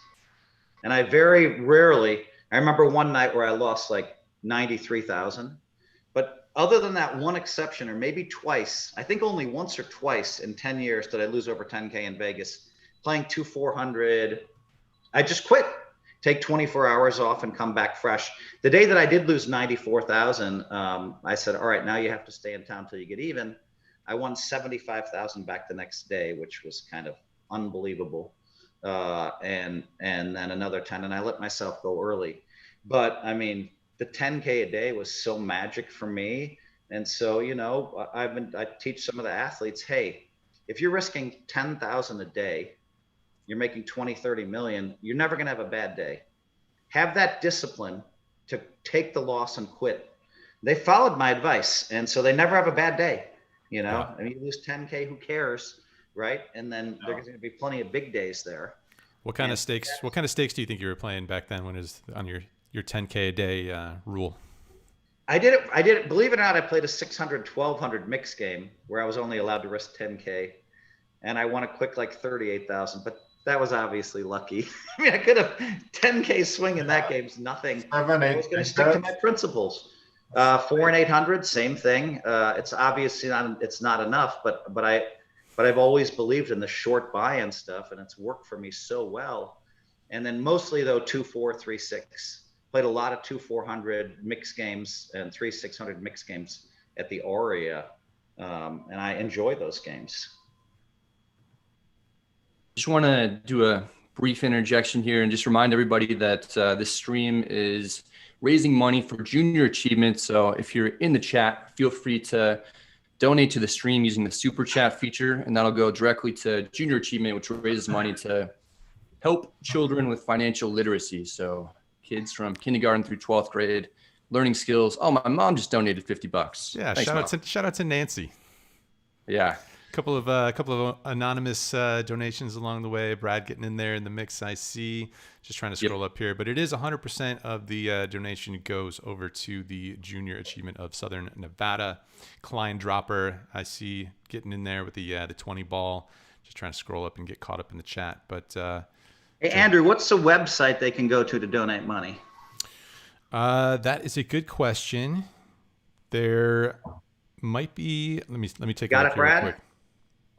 And I very rarely, I remember one night where I lost like 93,000. But other than that one exception, or maybe twice, I think only once or twice in 10 years did I lose over 10K in Vegas. Playing 2,400, I just quit. Take 24 hours off and come back fresh. The day that I did lose 94,000, I said, all right, now you have to stay in town till you get even. I won 75,000 back the next day, which was kind of unbelievable. And then another 10, and I let myself go early. But I mean, the 10K a day was so magic for me. And so, I teach some of the athletes, hey, if you're risking 10,000 a day, you're making 20, 30 million, you're never going to have a bad day. Have that discipline to take the loss and quit. They followed my advice. And so they never have a bad day. Yeah. I mean, you lose 10K, who cares? Right. And then there's going to be plenty of big days there. What kind of stakes do you think you were playing back then when it was on your 10K a day rule? I did it. Believe it or not, I played a 600, 1,200 mix game where I was only allowed to risk 10K. And I won a quick like 38,000, but that was obviously lucky. I mean, I could have 10K swing in that game's nothing. I was going to stick to my principles. 4 and 800, same thing. It's obviously not enough, but I've always believed in the short buy-in stuff, and it's worked for me so well. And then mostly though 2-4, 3-6. Played a lot of 2-400 mix games and 3-600 mix games at the Aria, and I enjoy those games. Just want to do a brief interjection here and just remind everybody that this stream is raising money for junior achievement. So if you're in the chat, feel free to donate to the stream using the super chat feature, and that'll go directly to junior achievement, which raises money to help children with financial literacy. So kids from kindergarten through 12th grade, learning skills. Oh, my mom just donated $50. Yeah. Thanks, shout out to Nancy. Yeah. Couple of anonymous donations along the way. Brad getting in there in the mix. I see. Just trying to scroll up here, but it is 100% of the donation goes over to the Junior Achievement of Southern Nevada. Klein Dropper, I see getting in there with the 20 ball. Just trying to scroll up and get caught up in the chat. But hey, Andrew, what's the website they can go to donate money? That is a good question. There might be. Let me take a look here real quick.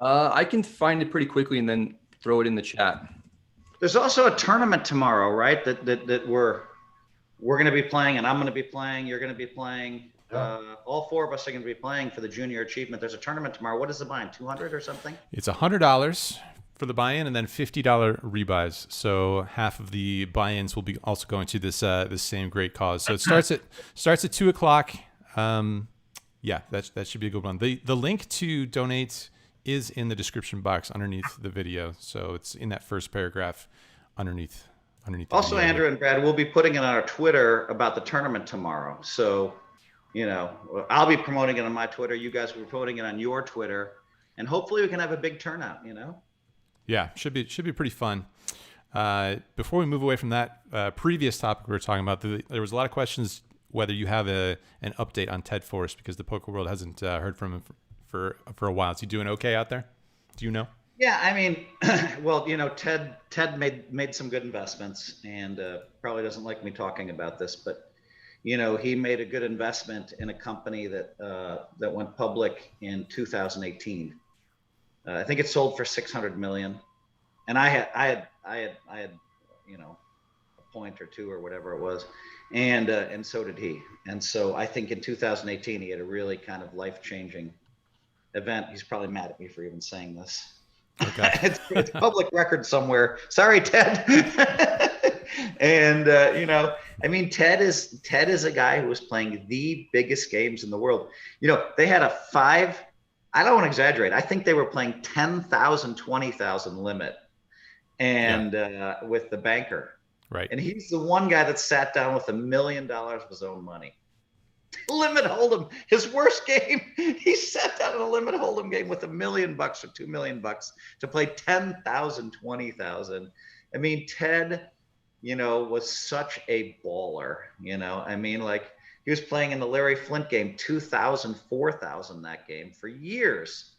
I can find it pretty quickly and then throw it in the chat. There's also a tournament tomorrow, right? That we're going to be playing, and I'm going to be playing. You're going to be playing. Yeah. All four of us are going to be playing for the Junior Achievement. There's a tournament tomorrow. What is the buy-in? 200 or something? It's $100 for the buy-in, and then $50 rebuys. So half of the buy-ins will be also going to this same great cause. So it starts at 2:00. Yeah, that should be a good one. The link to donate is in the description box underneath the video. So it's in that first paragraph underneath. Also, Andrew and Brad, we'll be putting it on our Twitter about the tournament tomorrow. So, I'll be promoting it on my Twitter. You guys will be promoting it on your Twitter, and hopefully we can have a big turnout. Yeah, should be pretty fun. Before we move away from that previous topic we were talking about, there was a lot of questions whether you have an update on Ted Forrest, because the poker world hasn't heard from him for a while. Is he doing okay out there? Do you know? Yeah, I mean, well, Ted made some good investments, and probably doesn't like me talking about this, but he made a good investment in a company that went public in 2018. I think it sold for 600 million, and I had a point or two or whatever it was, and so did he. And so I think in 2018 he had a really kind of life-changing event. He's probably mad at me for even saying this. Okay. it's public record somewhere. Sorry, Ted. And I mean, Ted is a guy who was playing the biggest games in the world. They had a I don't want to exaggerate. I think they were playing 10,000, 20,000 limit, and with the banker. Right. And he's the one guy that sat down with $1 million of his own money. Limit hold'em, his worst game. He sat down in a limit hold'em game with $1 million or $2 million to play 10,000, 20,000. I mean, Ted, was such a baller. I mean, like, he was playing in the Larry Flint game, 2,000, 4,000 that game for years.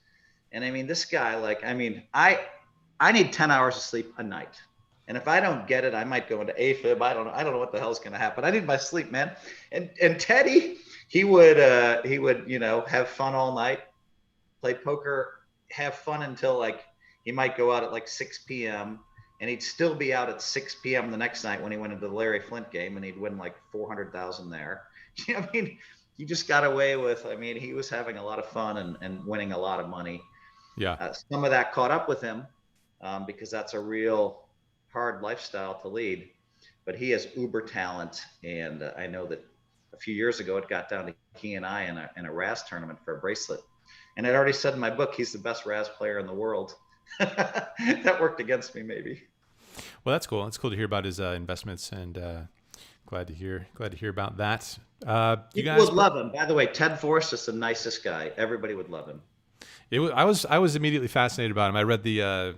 And I mean, this guy, like, I mean, I need 10 hours of sleep a night. And if I don't get it, I might go into AFib. I don't know what the hell's going to happen. I need my sleep, man. And Teddy, he would have fun all night, play poker, have fun until like he might go out at like 6 p.m. and he'd still be out at 6 p.m. the next night when he went into the Larry Flint game, and he'd win like 400,000 there. I mean, he just got away with. I mean, he was having a lot of fun and winning a lot of money. Yeah. Some of that caught up with him because that's a real hard lifestyle to lead, but he has uber talent. And I know that a few years ago it got down to he and I in a Raz tournament for a bracelet, and I'd already said in my book he's the best Raz player in the world. That worked against me, maybe. Well, that's cool. It's cool to hear about his investments, and glad to hear about that. You guys would love him, by the way. Ted Forrest is the nicest guy. Everybody would love him. I was immediately fascinated about him. I read the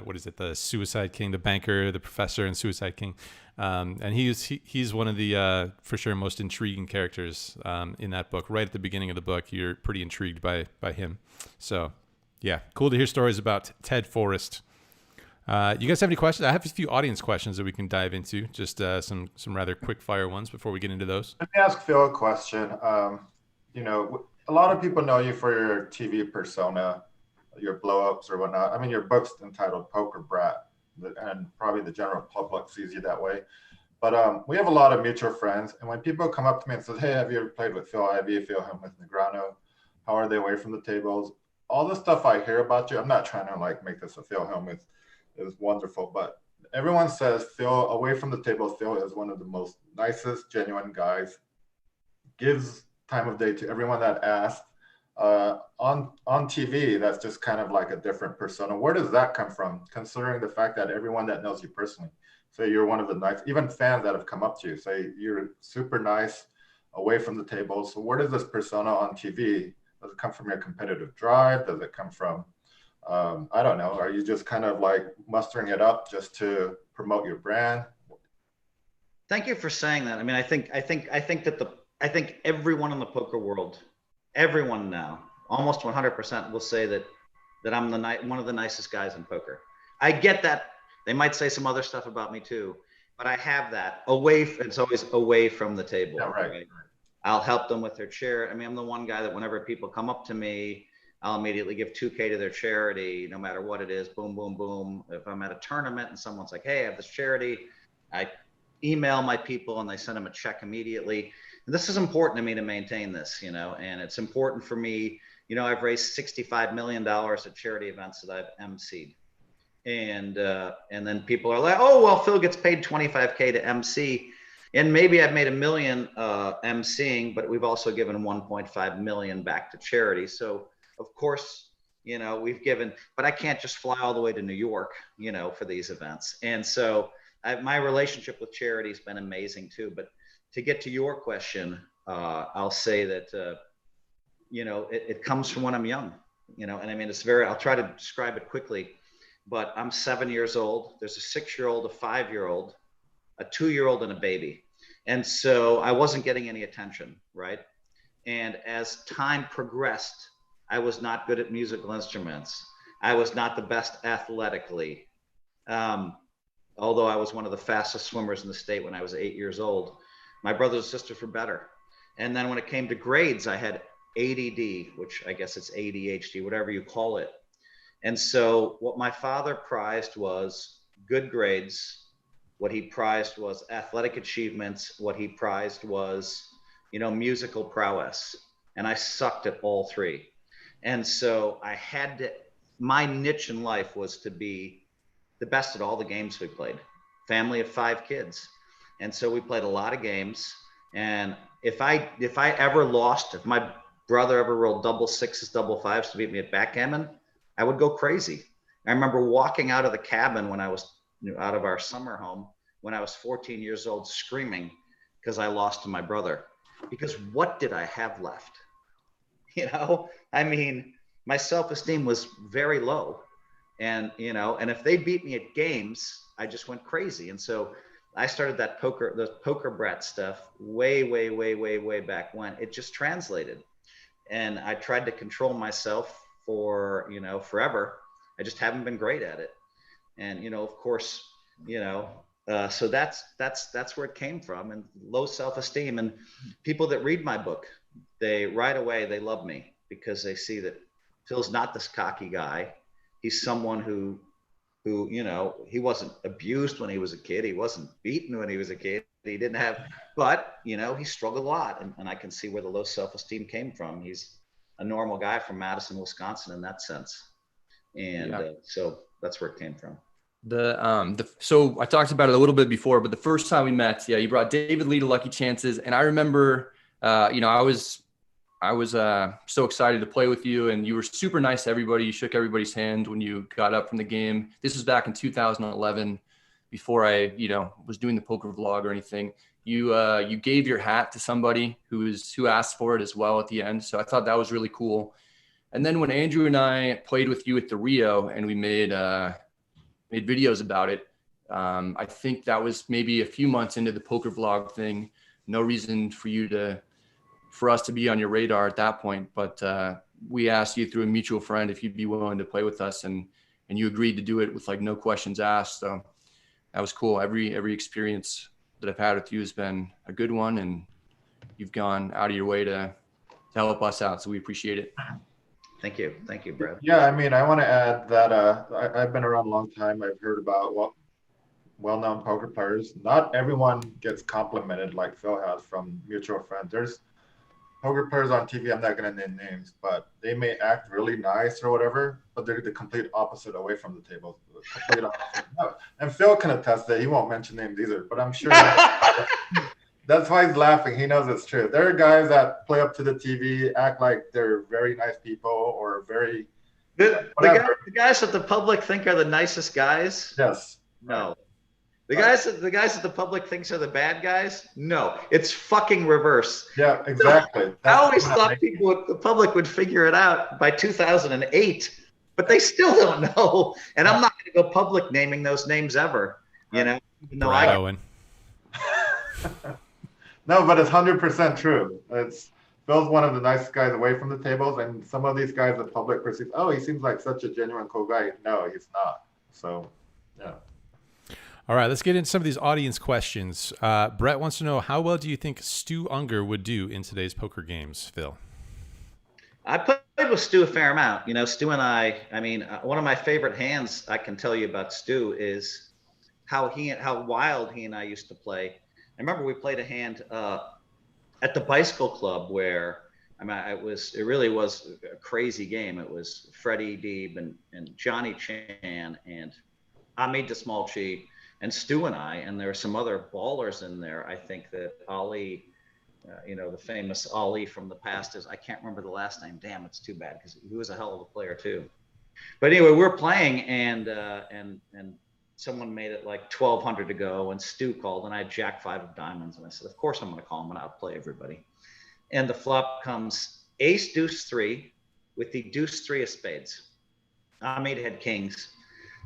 what is it? The Suicide King, the banker, the professor, and Suicide King, and he's one of the for sure most intriguing characters in that book. Right at the beginning of the book, you're pretty intrigued by him. So, yeah, cool to hear stories about Ted Forrest. You guys have any questions? I have a few audience questions that we can dive into. Just some rather quick fire ones before we get into those. Let me ask Phil a question. A lot of people know you for your TV persona, your blow-ups or whatnot. I mean, your book's entitled Poker Brat, and probably the general public sees you that way. But we have a lot of mutual friends, and when people come up to me and says, "Hey, have you ever played with Phil Ivey, Phil Hellmuth, Negrano? How are they away from the tables?" All the stuff I hear about you, I'm not trying to like make this a Phil Hellmuth. It was wonderful, but everyone says Phil, away from the table, Phil is one of the most nicest, genuine guys. Gives time of day to everyone that asks. On TV, that's just kind of like a different persona. Where does that come from, considering the fact that everyone that knows you personally, say you're one of the nice, even fans that have come up to you, say you're super nice away from the table. So where does this persona on TV, does it come from your competitive drive? Does it come from, I don't know, are you just kind of like mustering it up just to promote your brand? Thank you for saying that. I mean, I think everyone in the poker world, everyone now, almost 100% will say that I'm one of the nicest guys in poker. I get that. They might say some other stuff about me too, but I have that it's always away from the table. Yeah, right. I'll help them with their charity. I mean, I'm the one guy that whenever people come up to me, I'll immediately give $2K to their charity, no matter what it is. Boom, boom, boom. If I'm at a tournament and someone's like, "Hey, I have this charity," I email my people and they send them a check immediately. And this is important to me to maintain this, and it's important for me You know, I've raised $65 million at charity events that I've emceed. And then people are like, oh, well, Phil gets paid $25K to MC. And maybe I've made $1 million emceeing, but we've also given $1.5 million back to charity. So of course, you know, we've given, but I can't just fly all the way to New York, you know, for these events. And so my relationship with charity has been amazing too. But to get to your question, I'll say that, you know, it comes from when I'm young, you know, and I mean, I'll try to describe it quickly, but I'm 7 years old. There's a 6-year-old, a 5-year-old, a 2-year-old, and a baby. And so I wasn't getting any attention, right? And as time progressed, I was not good at musical instruments. I was not the best athletically. Although I was one of the fastest swimmers in the state when I was 8 years old. My brothers and sisters were better. And then when it came to grades, I had ADD, which I guess it's ADHD, whatever you call it. And so what my father prized was good grades. What he prized was athletic achievements. What he prized was, you know, musical prowess. And I sucked at all three. And so I had to, my niche in life was to be the best at all the games we played. Family of 5 kids. And so we played a lot of games. And if I ever lost, if my brother ever rolled double sixes, double fives to beat me at backgammon, I would go crazy. I remember walking out of the cabin when I was out of our summer home, when I was 14 years old, screaming because I lost to my brother. Because what did I have left? You know, I mean, my self-esteem was very low. And, you know, and if they beat me at games, I just went crazy. And so I started the poker brat stuff way back when. It just translated. And I tried to control myself for, you know, forever. I just haven't been great at it. And, you know, of course, you know, so that's where it came from, and low self-esteem. And people that read my book, they right away, they love me because they see that Phil's not this cocky guy. He's someone who, you know, he wasn't abused when he was a kid. He wasn't beaten when he was a kid. He didn't have, but, you know, he struggled a lot. And I can see where the low self-esteem came from. He's a normal guy from Madison, Wisconsin in that sense. And so that's where it came from. So I talked about it a little bit before, but the first time we met, you brought David Lee to Lucky Chances. And I remember, you know, I was so excited to play with you, and you were super nice to everybody. You shook everybody's hand when you got up from the game. This was back in 2011, before I, you know, was doing the poker vlog or anything. You gave your hat to somebody who asked for it as well at the end. So I thought that was really cool. And then when Andrew and I played with you at the Rio and we made videos about it, I think that was maybe a few months into the poker vlog thing. No reason for us to be on your radar at that point, but we asked you through a mutual friend if you'd be willing to play with us, and you agreed to do it with like no questions asked. So that was cool. Every experience that I've had with you has been a good one, and you've gone out of your way to help us out. So we appreciate it. Thank you, Brad. Yeah, I mean, I want to add that I've been around a long time. I've heard about well-known poker players. Not everyone gets complimented like Phil has from mutual friends. There's poker players on TV, I'm not going to name names, but they may act really nice or whatever, but they're the complete opposite away from the table. The complete opposite. No. And Phil can attest that. He won't mention names either, but I'm sure that's why he's laughing. He knows it's true. There are guys that play up to the TV, act like they're very nice people or very... The guys that the public think are the nicest guys? Yes. No. The guys that the public thinks are the bad guys? No, it's fucking reverse. Yeah, exactly. I always thought the public would figure it out by 2008, but they still don't know. And I'm not going to go public naming those names ever. You know, even though Owen. No, but it's 100% true. Phil's one of the nicest guys away from the tables, and some of these guys, the public perceives, oh, he seems like such a genuine, cool guy. No, he's not. So, yeah. All right, let's get into some of these audience questions. Brett wants to know, how well do you think Stu Unger would do in today's poker games, Phil? I played with Stu a fair amount. You know, Stu and I mean, one of my favorite hands I can tell you about Stu is how wild he and I used to play. I remember we played a hand at the Bicycle Club where I mean, it really was a crazy game. It was Freddie Deeb and Johnny Chan and Hamid Desmalchi and Stu and I, and there were some other ballers in there. I think that Ali, the famous Ali from the past I can't remember the last name. Damn, it's too bad because he was a hell of a player too. But anyway, we're playing and someone made it like 1200 to go, and Stu called, and I had Jack 5 of diamonds, and I said, of course I'm going to call him and outplay everybody. And the flop comes ace deuce 3 with the deuce 3 of spades. Hamid had kings,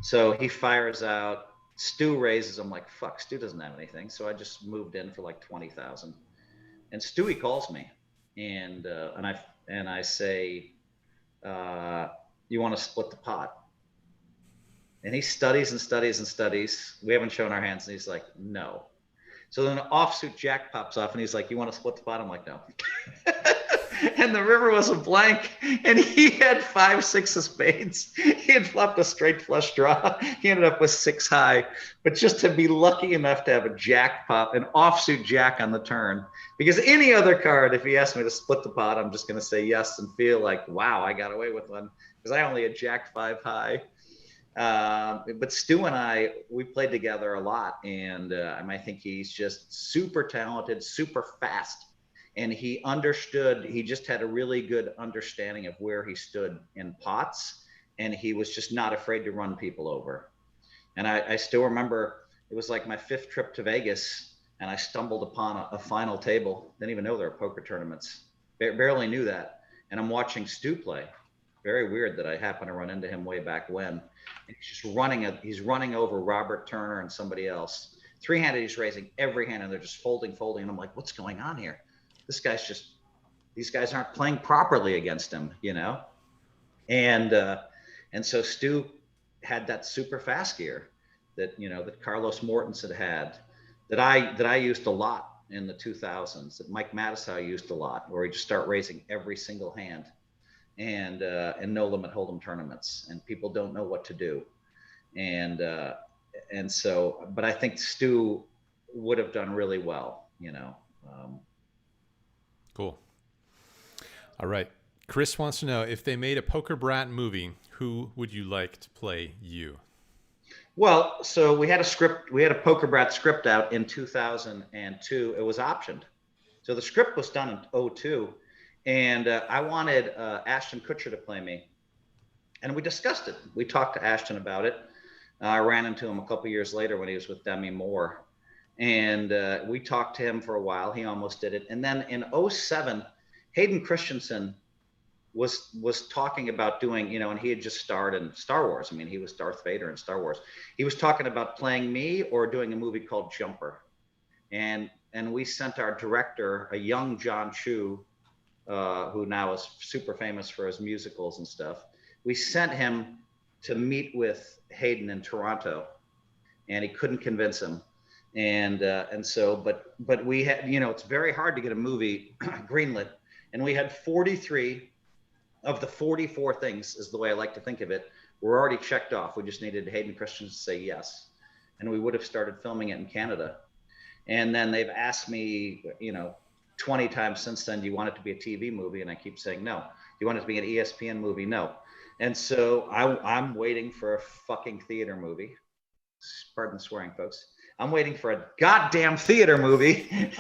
so he fires out. Stu raises. I'm like, fuck, Stu doesn't have anything, so I just moved in for like 20,000. And Stewie calls me, and I say, you want to split the pot? And he studies and studies and studies. We haven't shown our hands, and he's like, no. So then an offsuit jack pops off, and he's like, you want to split the pot? I'm like, no. And the river was a blank, and he had 5, 6 of spades. He had flopped a straight flush draw. He ended up with 6 high. But just to be lucky enough to have a jack pop, an offsuit jack on the turn, because any other card, if he asked me to split the pot, I'm just going to say yes and feel like, wow, I got away with one, because I only had jack 5 high. But Stu and I, we played together a lot, and I think he's just super talented, super fast, and he just had a really good understanding of where he stood in pots, and he was just not afraid to run people over. And I still remember, it was like my 5th trip to Vegas, and I stumbled upon a final table. Didn't even know there were poker tournaments. Barely knew that. And I'm watching Stu play. Very weird that I happened to run into him way back when. And he's running over Robert Turner and somebody else. 3-handed, he's raising every hand, and they're just folding. And I'm like, what's going on here? These guys aren't playing properly against him, And so Stu had that super fast gear that, that Carlos Mortensen had, that I used a lot in the 2000s, that Mike Mattisau used a lot, where he just start raising every single hand. And no limit hold'em tournaments, and people don't know what to do, and so, but I think Stu would have done really well, Cool. All right, Chris wants to know, if they made a Poker Brat movie, who would you like to play you? Well, so we had a Poker Brat script out in 2002. It was optioned, so the script was done in 2002. And I wanted Ashton Kutcher to play me. And we discussed it. We talked to Ashton about it. I ran into him a couple years later when he was with Demi Moore. And we talked to him for a while. He almost did it. And then in 2007, Hayden Christensen was talking about doing, and he had just starred in Star Wars. I mean, he was Darth Vader in Star Wars. He was talking about playing me or doing a movie called Jumper. And we sent our director, a young John Chu, who now is super famous for his musicals and stuff. We sent him to meet with Hayden in Toronto, and he couldn't convince him. And so, but we had, it's very hard to get a movie greenlit, and we had 43 of the 44 things, is the way I like to think of it, were already checked off. We just needed Hayden Christensen to say yes, and we would have started filming it in Canada. And then they've asked me, 20 times since then, do you want it to be a TV movie? And I keep saying no. Do you want it to be an ESPN movie? No. And so I'm waiting for a fucking theater movie. Pardon the swearing, folks. I'm waiting for a goddamn theater movie.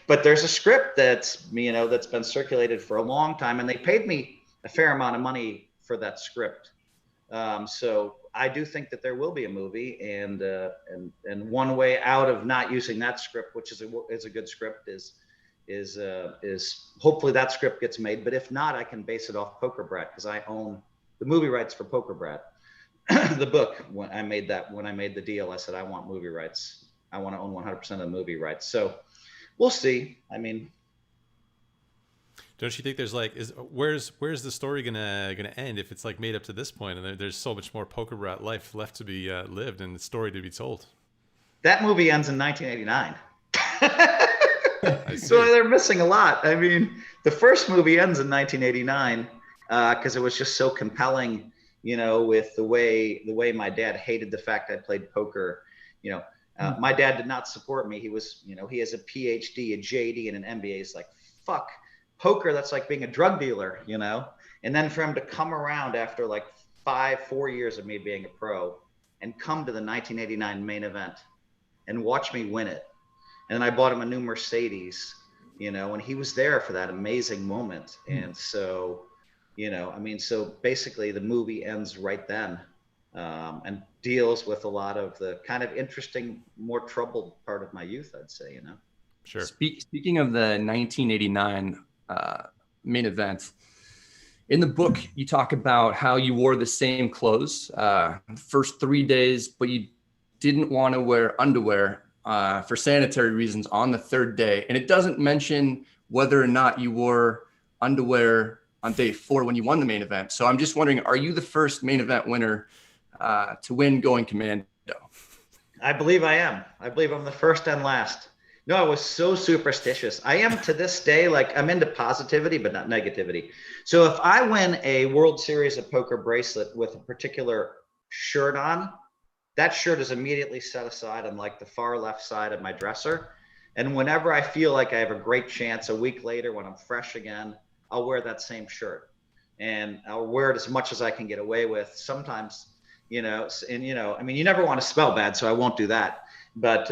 But there's a script that's been circulated for a long time, and they paid me a fair amount of money for that script. So I do think that there will be a movie, and one way out of not using that script, which is a good script, is hopefully that script gets made. But if not, I can base it off Poker Brat, because I own the movie rights for Poker Brat. The book, when I made the deal, I said, I want movie rights. I want to own 100% of the movie rights. So we'll see. I mean, don't you think there's where's the story gonna end if it's made up to this point, and there's so much more Poker Brat life left to be lived and the story to be told? That movie ends in 1989. So they're missing a lot. I mean, the first movie ends in 1989 because it was just so compelling, with the way my dad hated the fact I played poker. My dad did not support me. He was, he has a PhD, a JD, and an MBA. He's like, fuck poker, that's like being a drug dealer, you know? And then for him to come around after like 4 years of me being a pro and come to the 1989 main event and watch me win it. And then I bought him a new Mercedes, you know, and he was there for that amazing moment. And so, you know, I mean, so basically the movie ends right then, and deals with a lot of the kind of interesting, more troubled part of my youth, I'd say, you know. Sure. Speaking of the 1989 main event, in the book, you talk about how you wore the same clothes the first 3 days, but you didn't want to wear underwear for sanitary reasons on the third day. And it doesn't mention whether or not you wore underwear on day 4 when you won the main event. So I'm just wondering, are you the first main event winner to win going commando? I believe I am. I believe I'm the first and last. No, I was so superstitious. I am to this day, like I'm into positivity, but not negativity. So if I win a World Series of Poker bracelet with a particular shirt on, that shirt is immediately set aside on like the far left side of my dresser. And whenever I feel like I have a great chance a week later when I'm fresh again, I'll wear that same shirt. And I'll wear it as much as I can get away with. Sometimes, you know, and you know, I mean, you never want to smell bad, so I won't do that. But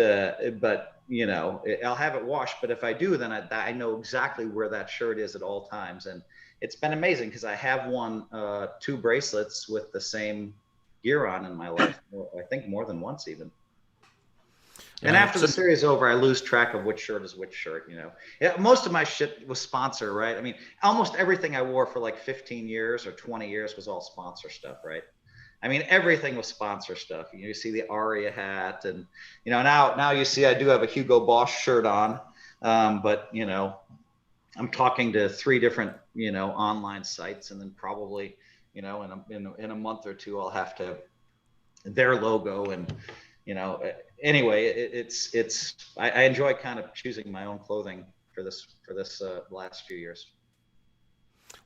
you know, I'll have it washed. But if I do, then I know exactly where that shirt is at all times. And it's been amazing because I have won 2 bracelets with the same gear on in my life. I think more than once even. And after the series is over, I lose track of which shirt is which shirt, you know. Yeah, most of my shit was sponsor, right? I mean, almost everything I wore for like 15 years or 20 years was all sponsor stuff, right? I mean, everything was sponsor stuff. You see the Aria hat, and you know, now you see I do have a Hugo Boss shirt on, but you know, I'm talking to 3 different, you know, online sites, and then probably, you know, in a month or 2, I'll have to their logo, and you know, anyway, I enjoy kind of choosing my own clothing for this last few years.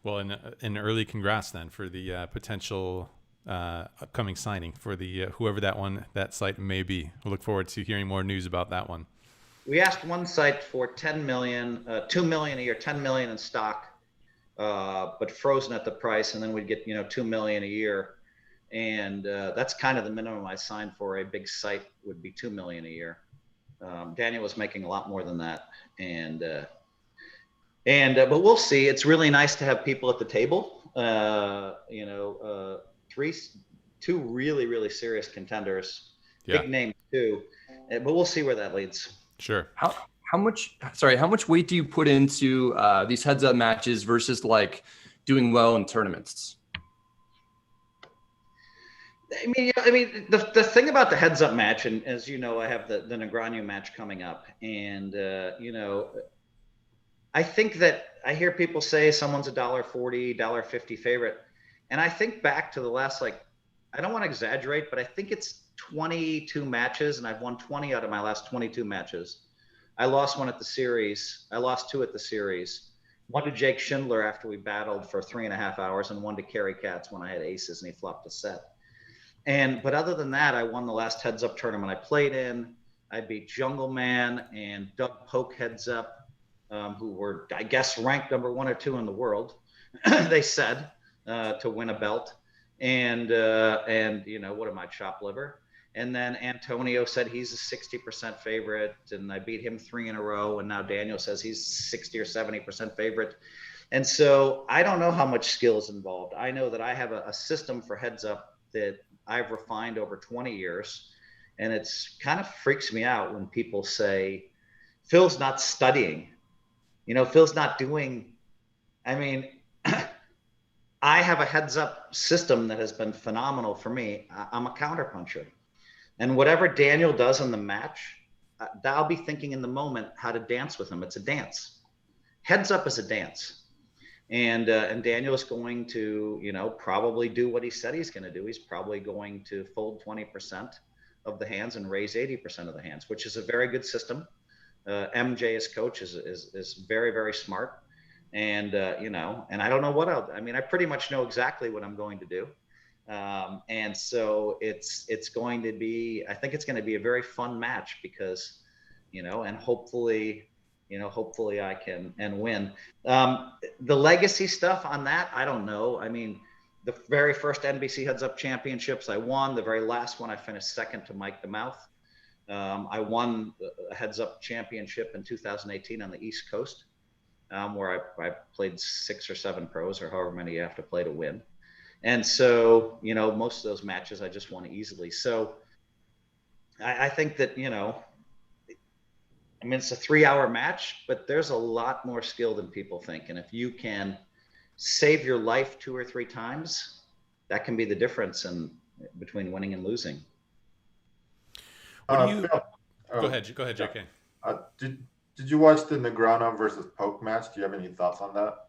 Well, an early congrats then for the potential upcoming signing for the whoever that site may be. We'll look forward to hearing more news about that one. We asked one site for 10 million, 2 million a year, 10 million in stock, but frozen at the price, and then we'd get, you know, 2 million a year. And that's kind of the minimum I signed for a big site would be 2 million a year. Daniel was making a lot more than that. But we'll see. It's really nice to have people at the table, you know, 2 really, really serious contenders, big names too, but we'll see where that leads. Sure. How much weight do you put into these heads up matches versus like doing well in tournaments? I mean, the thing about the heads up match, and as you know, I have the Negreanu match coming up, and you know, I think that I hear people say someone's $1.40, $1.50 favorite, and I think back to the last, like, I don't want to exaggerate, but I think it's 22 matches, and I've won 20 out of my last 22 matches. I lost 1 at the series. I lost 2 at the series. 1 to Jake Schindler after we battled for 3.5 hours, and 1 to Kerry Katz when I had aces and he flopped a set. But other than that, I won the last heads up tournament I played in. I beat Jungle Man and Doug Polk heads up, who were, I guess, ranked number 1 or 2 in the world. They said to win a belt, and you know, what am I, chop liver? And then Antonio said he's a 60% favorite, and I beat him 3 in a row. And now Daniel says he's 60 or 70% favorite. And so I don't know how much skill is involved. I know that I have a system for heads up that I've refined over 20 years. And it's kind of freaks me out when people say, Phil's not studying, you know, Phil's not doing, I mean, I have a heads up system that has been phenomenal for me. I'm a counterpuncher. And whatever Daniel does in the match, I'll be thinking in the moment how to dance with him. It's a dance. Heads up is a dance. And Daniel is going to, you know, probably do what he said he's going to do. He's probably going to fold 20% of the hands and raise 80% of the hands, which is a very good system. MJ, his coach, is very, very smart. And, you know, and I don't know what else. I mean, I pretty much know exactly what I'm going to do. And so it's going to be, I think it's going to be a very fun match because, you know, and hopefully, hopefully I can and win. The legacy stuff on that, I don't know. I mean, the very first NBC Heads Up Championships I won. The very last one I finished second to Mike the Mouth. I won a Heads Up Championship in 2018 on the East Coast, where I played 6 or 7 pros, or however many you have to play to win. And so, most of those matches I just won easily. So I think that, it's a 3-hour match, but there's a lot more skill than people think. And if you can save your life 2 or 3 times, that can be the difference between winning and losing. What do you? Phil, Go ahead, JK. Did you watch the Negreanu versus Poke match? Do you have any thoughts on that?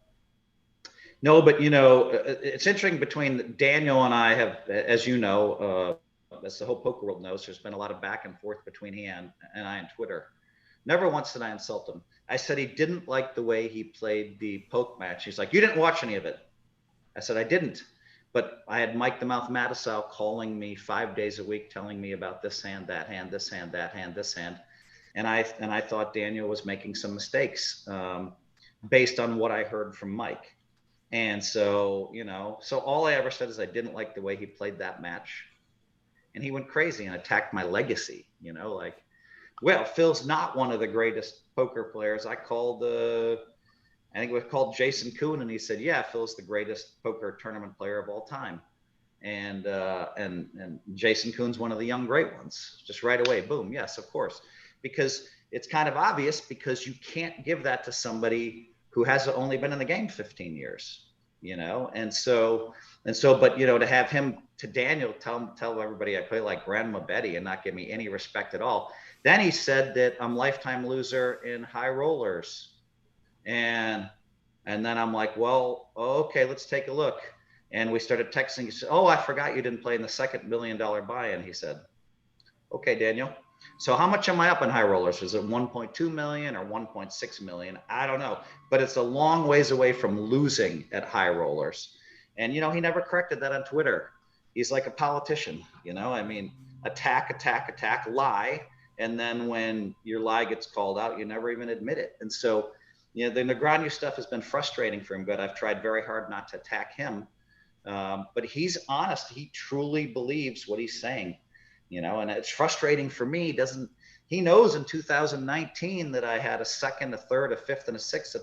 No, but it's interesting between Daniel and I have, as you know, as the whole poker world knows, there's been a lot of back and forth between he and I on Twitter. Never once did I insult him. I said he didn't like the way he played the poke match. He's like, you didn't watch any of it. I said, I didn't. But I had Mike the Mouth Mattisau calling me 5 days a week, telling me about this hand, that hand, this hand, that hand, this hand. And I thought Daniel was making some mistakes based on what I heard from Mike. And so, so all I ever said is I didn't like the way he played that match. And he went crazy and attacked my legacy, well, Phil's not one of the greatest poker players. I think it was called Jason Kuhn, and he said, yeah, Phil's the greatest poker tournament player of all time. And Jason Kuhn's one of the young great ones. Just right away, boom, yes, of course. Because it's kind of obvious, because you can't give that to somebody who has only been in the game 15 years, and so, but, to have him, to Daniel, tell everybody I play like Grandma Betty and not give me any respect at all. Then he said that I'm lifetime loser in high rollers. And then I'm like, well, okay, let's take a look. And we started texting. He said, oh, I forgot you didn't play in the second $1 million buy-in. He said, okay, Daniel. So how much am I up in high rollers? Is it 1.2 million or 1.6 million? I don't know, but it's a long ways away from losing at high rollers. And, he never corrected that on Twitter. He's like a politician, attack, lie. And then when your lie gets called out, you never even admit it. And so, the Negreanu stuff has been frustrating for him, but I've tried very hard not to attack him. But he's honest. He truly believes what he's saying, and it's frustrating for me. He knows in 2019 that I had a second, a third, a fifth, and a sixth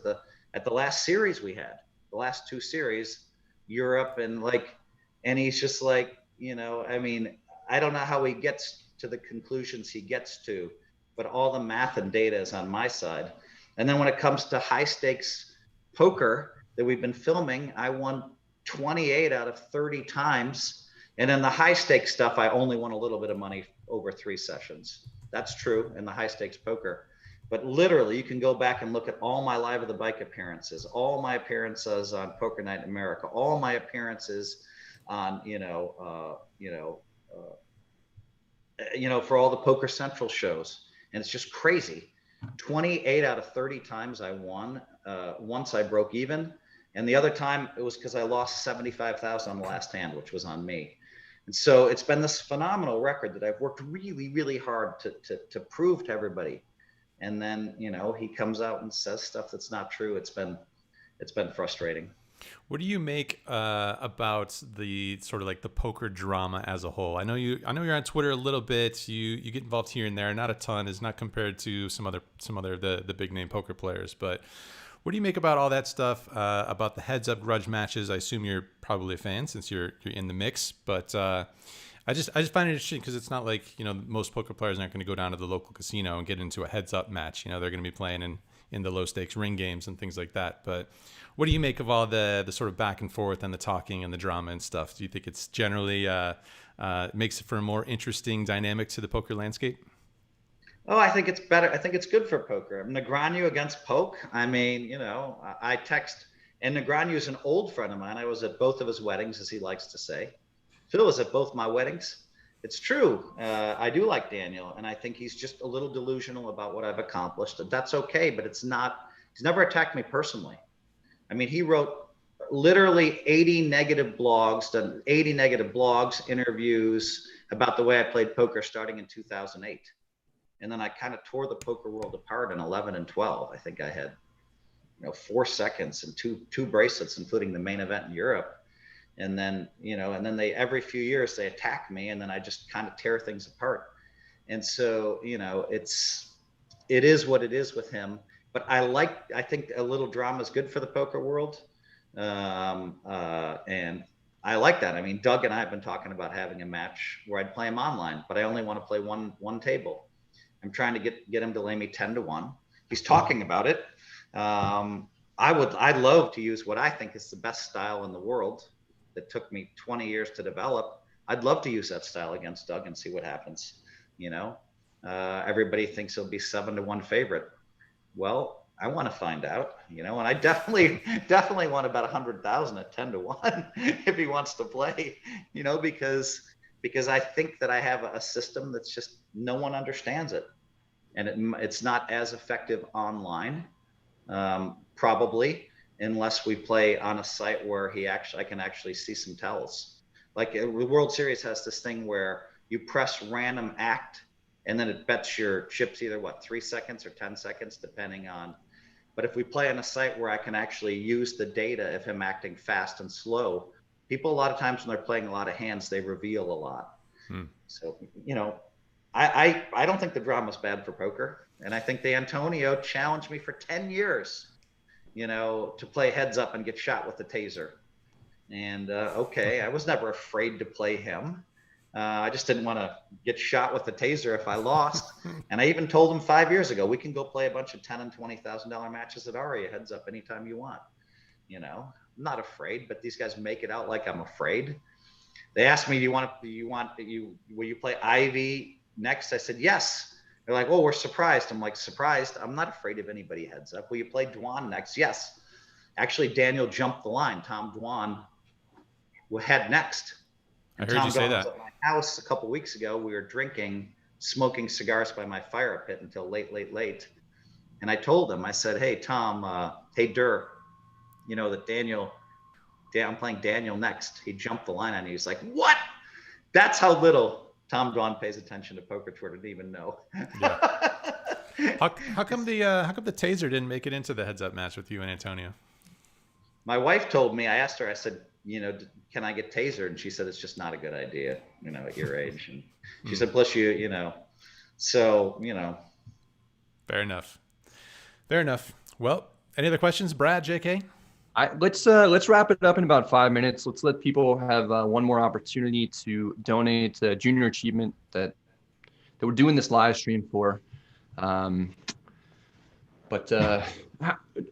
at the last series we had, the last 2 series, Europe, and he's just like, I don't know how he gets to the conclusions he gets to, but all the math and data is on my side. And then when it comes to high stakes poker that we've been filming, I won 28 out of 30 times. And in the high stakes stuff, I only won a little bit of money over 3 sessions. That's true in the high stakes poker. But literally, you can go back and look at all my Live of the Bike appearances, all my appearances on Poker Night in America, all my appearances on, for all the Poker Central shows. And it's just crazy. 28 out of 30 times I won. Once I broke even. And the other time it was because I lost 75,000 on the last hand, which was on me. And so it's been this phenomenal record that I've worked really, really hard to prove to everybody. And then, he comes out and says stuff that's not true. It's been frustrating. What do you make about the sort of like the poker drama as a whole? I know you're on Twitter a little bit. You get involved here and there, not a ton. Is not compared to some other the big name poker players. But what do you make about all that stuff? About the heads up grudge matches? I assume you're probably a fan since you're in the mix. But I just find it interesting because it's not like most poker players aren't going to go down to the local casino and get into a heads up match. They're going to be playing in the low stakes ring games and things like that. But what do you make of all the sort of back and forth and the talking and the drama and stuff? Do you think it's generally makes it for a more interesting dynamic to the poker landscape? Oh, I think it's better. I think it's good for poker. Negreanu against Poke. I text, and Negreanu is an old friend of mine. I was at both of his weddings, as he likes to say. Phil was at both my weddings. It's true. I do like Daniel, and I think he's just a little delusional about what I've accomplished. And that's okay, but he's never attacked me personally. He wrote literally 80 negative blogs, done 80 negative blogs, interviews about the way I played poker starting in 2008. And then I kind of tore the poker world apart in 11 and 12. I think I had, 4 seconds and two bracelets, including the main event in Europe. And then, and then they, every few years they attack me, and then I just kind of tear things apart. And so, it is what it is with him. But I think a little drama is good for the poker world. And I like that. I mean, Doug and I have been talking about having a match where I'd play him online, but I only want to play one table. I'm trying to get him to lay me 10-1. He's talking about it. I'd love to use what I think is the best style in the world that took me 20 years to develop. I'd love to use that style against Doug and see what happens. Everybody thinks he'll be 7-1 favorite. Well, I want to find out, and I definitely want about 100,000 at 10-1 if he wants to play, because I think that I have a system that's just, no one understands it. And it's not as effective online, probably, unless we play on a site where I can actually see some tells. Like the World Series has this thing where you press random act, and then it bets your chips either 3 seconds or 10 seconds, depending on. But if we play on a site where I can actually use the data of him acting fast and slow, people a lot of times when they're playing a lot of hands, they reveal a lot. So, I don't think the drama's bad for poker. And I think the Antonio challenged me for 10 years, to play heads up and get shot with the taser. And okay, I was never afraid to play him. I just didn't want to get shot with the taser if I lost. And I even told him 5 years ago, we can go play a bunch of $10,000 and $20,000 matches at Aria heads up anytime you want. I'm not afraid, but these guys make it out like I'm afraid. They asked me, will you play Ivy next? I said, yes. They're like, oh, we're surprised. I'm like, surprised? I'm not afraid of anybody heads up. Will you play Dwan next? Yes. Actually, Daniel jumped the line. Tom Dwan had next. I heard you say that. Was at my house a couple weeks ago. We were drinking, smoking cigars by my fire pit until late. And I told him, I said, hey, Tom, hey, Dur, that I'm playing Daniel next. He jumped the line on me. He's like, what? That's how little Tom Dwan pays attention to poker tour. Didn't even know. Yeah. How come the taser didn't make it into the heads up match with you and Antonio? My wife told me, I asked her, I said, can I get tasered? And she said, it's just not a good idea, at your age. And she said, plus so. Fair enough. Well, any other questions, Brad, JK? Let's wrap it up in about 5 minutes. Let's let people have one more opportunity to donate to Junior Achievement that we're doing this live stream for.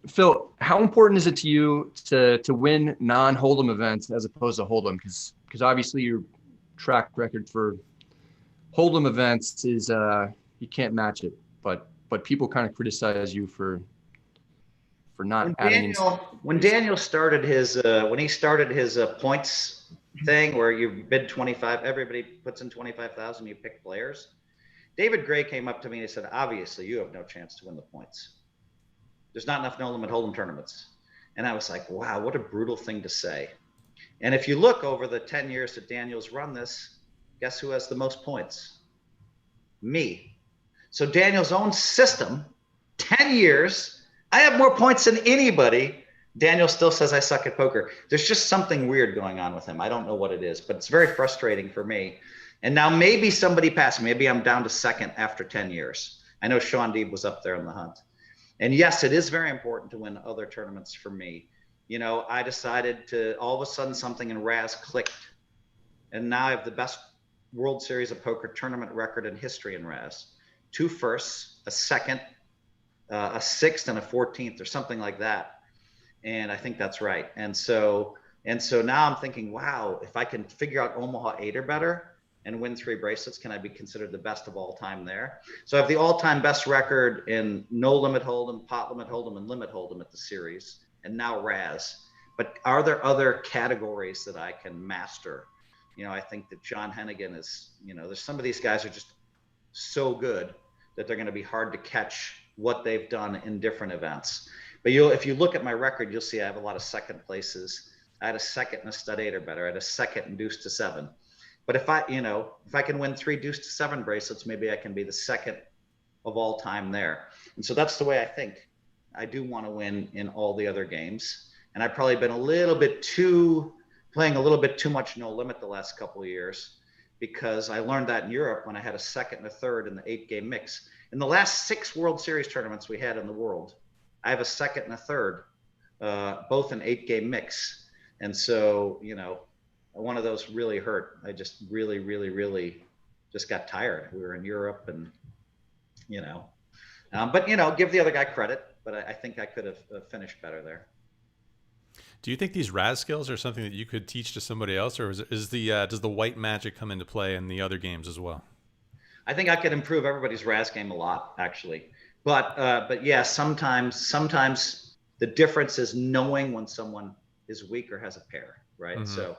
Phil, how important is it to you to win non-Hold'em events as opposed to Hold'em? Because obviously your track record for Hold'em events is you can't match it, but people kind of criticize you for not adding. When Daniel started his points thing where you bid 25, everybody puts in 25,000, you pick players. David Gray came up to me and he said, obviously you have no chance to win the points. There's not enough no limit Hold'em tournaments. And I was like, wow, what a brutal thing to say. And if you look over the 10 years that Daniel's run this, guess who has the most points? Me. So Daniel's own system, 10 years, I have more points than anybody. Daniel still says I suck at poker. There's just something weird going on with him. I don't know what it is, but it's very frustrating for me. And now maybe somebody passed me. Maybe I'm down to second after 10 years. I know Sean Deeb was up there in the hunt. And yes, it is very important to win other tournaments for me. I decided to, all of a sudden something in Raz clicked. And now I have the best World Series of Poker tournament record in history in Raz. 2 firsts, a second, a 6th, and a 14th or something like that. And I think that's right. And so now I'm thinking, wow, if I can figure out Omaha 8 or better and win 3 bracelets, can I be considered the best of all time there? So I have the all-time best record in no limit Hold'em, pot limit Hold'em, and limit Hold'em at the series, and now Raz. But are there other categories that I can master? I think that John Hennigan is, there's some of these guys are just so good that they're going to be hard to catch what they've done in different events. But if you look at my record, you'll see I have a lot of second places. I had a second in a stud 8 or better. I had a second in deuce to 7. But if I can win 3 deuce to 7 bracelets, maybe I can be the second of all time there. And so that's the way I think. I do want to win in all the other games. And I've probably been playing a little bit too much no limit the last couple of years, because I learned that in Europe when I had a second and a third in the 8-game mix. In the last 6 World Series tournaments we had in the world, I have a second and a third, both in 8-game mix. And so, one of those really hurt. I just really just got tired. We were in Europe and, but, give the other guy credit, but I think I could have finished better there. Do you think these Raz skills are something that you could teach to somebody else, or does the white magic come into play in the other games as well? I think I could improve everybody's Raz game a lot, actually. But yeah, sometimes the difference is knowing when someone is weak or has a pair, right? Mm-hmm. So,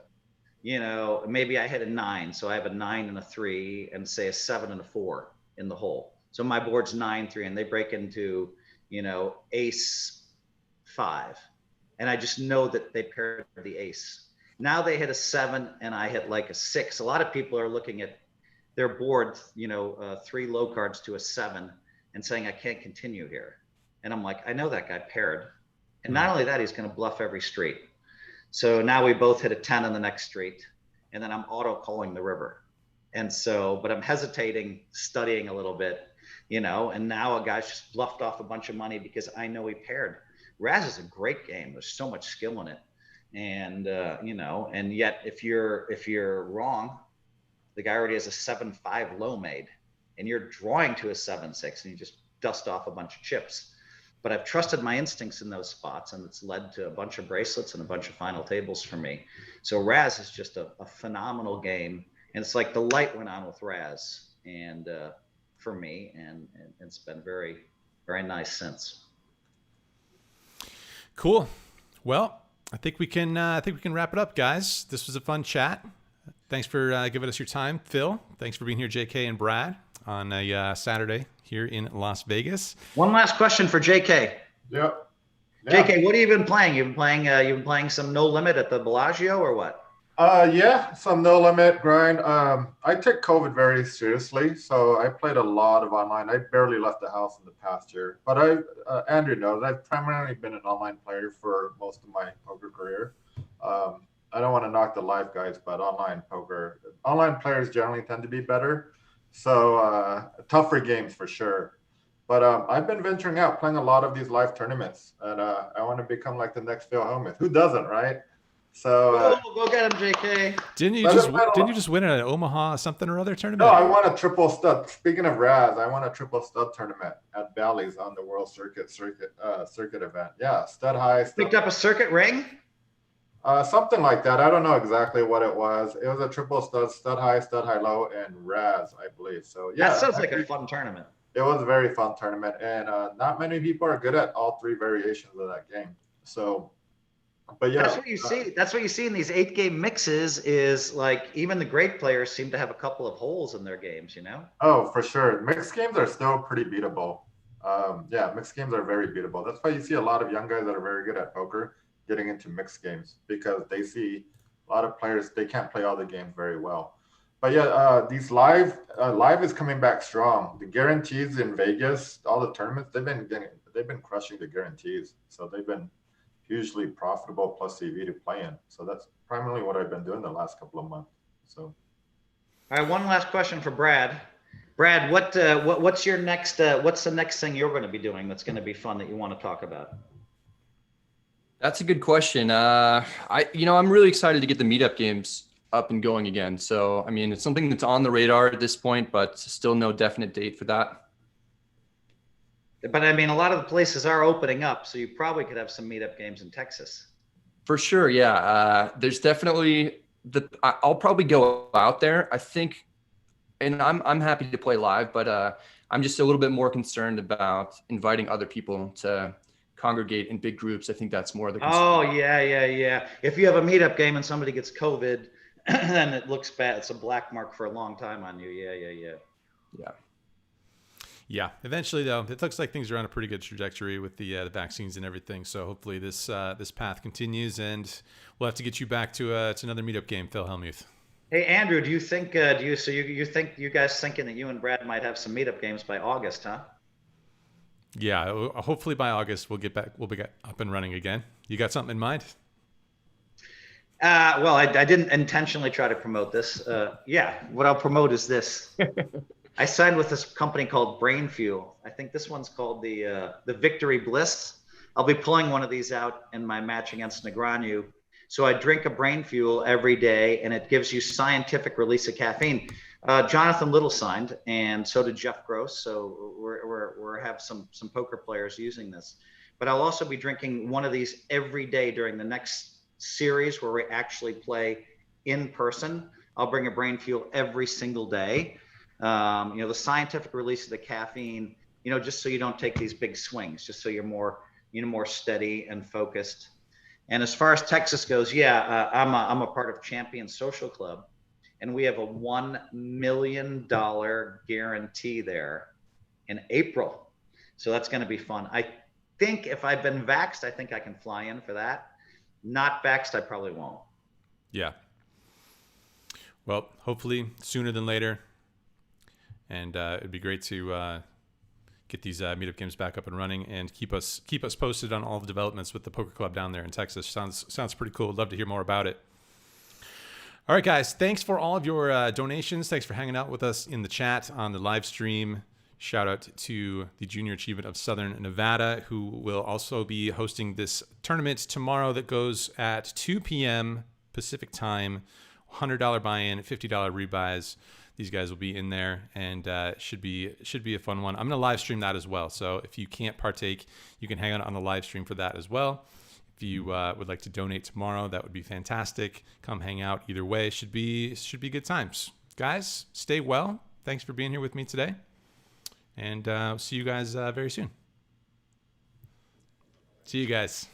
maybe I hit a 9, so I have a 9 and a 3, and say a 7 and a 4 in the hole. So my board's 9-3, and they break into, ace 5. And I just know that they paired the ace. Now they hit a 7 and I hit like a 6. A lot of people are looking at their board, 3 low cards to a 7 and saying, I can't continue here. And I'm like, I know that guy paired. And not only that, he's going to bluff every street. So now we both hit a 10 in the next street, and then I'm auto calling the river. And so, but I'm hesitating, studying a little bit, and now a guy's just bluffed off a bunch of money because I know he paired. Raz is a great game. There's so much skill in it. And, and yet if you're wrong, the guy already has a 7-5 low made, and you're drawing to a 7-6, and you just dust off a bunch of chips. But I've trusted my instincts in those spots, and it's led to a bunch of bracelets and a bunch of final tables for me. So Raz is just a phenomenal game. And it's like the light went on with Raz and for me, and it's been very, very nice since. Cool. Well, I think we can wrap it up, guys. This was a fun chat. Thanks for giving us your time, Phil. Thanks for being here, JK and Brad, on a Saturday here in Las Vegas. One last question for JK. Yep. Yeah. JK, what have you been playing? You've been playing some No Limit at the Bellagio, or what? Yeah, some no limit grind. I took COVID very seriously, so I played a lot of online. I barely left the house in the past year, but Andrew knows I've primarily been an online player for most of my poker career. I don't want to knock the live guys, but online players generally tend to be better. So tougher games for sure. But I've been venturing out, playing a lot of these live tournaments, and I want to become like the next Phil Hellmuth. Who doesn't, right? So go get him, JK. Didn't you just win an Omaha something or other tournament? No, I won a triple stud. Speaking of Raz, I won a triple stud tournament at Bally's on the World Circuit event. Yeah, stud high. Picked up a circuit ring? Something like that. I don't know exactly what it was. It was a triple stud high, low, and Raz, I believe. So yeah, that sounds like a fun tournament. It was a very fun tournament, and not many people are good at all 3 variations of that game. So. But yeah, that's what you see. That's what you see in these 8-game mixes. Is like even the great players seem to have a couple of holes in their games. Oh, for sure. Mixed games are still pretty beatable. Yeah, mixed games are very beatable. That's why you see a lot of young guys that are very good at poker getting into mixed games, because they see a lot of players, they can't play all the games very well. But yeah, these live is coming back strong. The guarantees in Vegas, all the tournaments, they've been crushing the guarantees. So they've been hugely profitable plus EV to play in. So that's primarily what I've been doing the last couple of months. So, all right, one last question for Brad. Brad, what's your next? What's the next thing you're going to be doing that's going to be fun that you want to talk about? That's a good question. I'm really excited to get the meetup games up and going again. So, I mean, it's something that's on the radar at this point, but still no definite date for that. But I mean, a lot of the places are opening up, so you probably could have some meetup games in Texas. For sure, yeah. There's definitely I'll probably go out there, I think, and I'm happy to play live, but I'm just a little bit more concerned about inviting other people to congregate in big groups. I think that's more the concern. Oh yeah. If you have a meetup game and somebody gets COVID, then it looks bad. It's a black mark for a long time on you. Yeah. Eventually, though, it looks like things are on a pretty good trajectory with the vaccines and everything. So hopefully this path continues, and we'll have to get you back to another meetup game, Phil Hellmuth. Hey Andrew, do you think you think you guys thinking that you and Brad might have some meetup games by August, huh? Yeah, hopefully by August we'll get back. We'll be up and running again. You got something in mind? Well, I didn't intentionally try to promote this. Yeah, what I'll promote is this. I signed with this company called Brain Fuel. I think this one's called the Victory Bliss. I'll be pulling one of these out in my match against Negreanu. So I drink a Brain Fuel every day, and it gives you scientific release of caffeine. Jonathan Little signed, and so did Jeff Gross. So we're have some poker players using this. But I'll also be drinking one of these every day during the next series where we actually play in person. I'll bring a Brain Fuel every single day. The scientific release of the caffeine, just so you don't take these big swings, just so you're more steady and focused. And as far as Texas goes, yeah, I'm a part of Champion Social Club, and we have a $1 million guarantee there in April. So that's going to be fun. I think if I've been vaxxed, I think I can fly in for that. Not vaxxed, I probably won't. Yeah. Well, hopefully sooner than later. And it'd be great to get these meetup games back up and running, and keep us posted on all the developments with the poker club down there in Texas. Sounds pretty cool. I'd love to hear more about it. All right, guys. Thanks for all of your donations. Thanks for hanging out with us in the chat on the live stream. Shout out to the Junior Achievement of Southern Nevada, who will also be hosting this tournament tomorrow that goes at 2 p.m. Pacific time. $100 buy-in, $50 rebuys. These guys will be in there, and should be a fun one. I'm going to live stream that as well. So if you can't partake, you can hang out on the live stream for that as well. If you would like to donate tomorrow, that would be fantastic. Come hang out. Either way, should be good times. Guys, stay well. Thanks for being here with me today, and see you guys very soon. See you guys.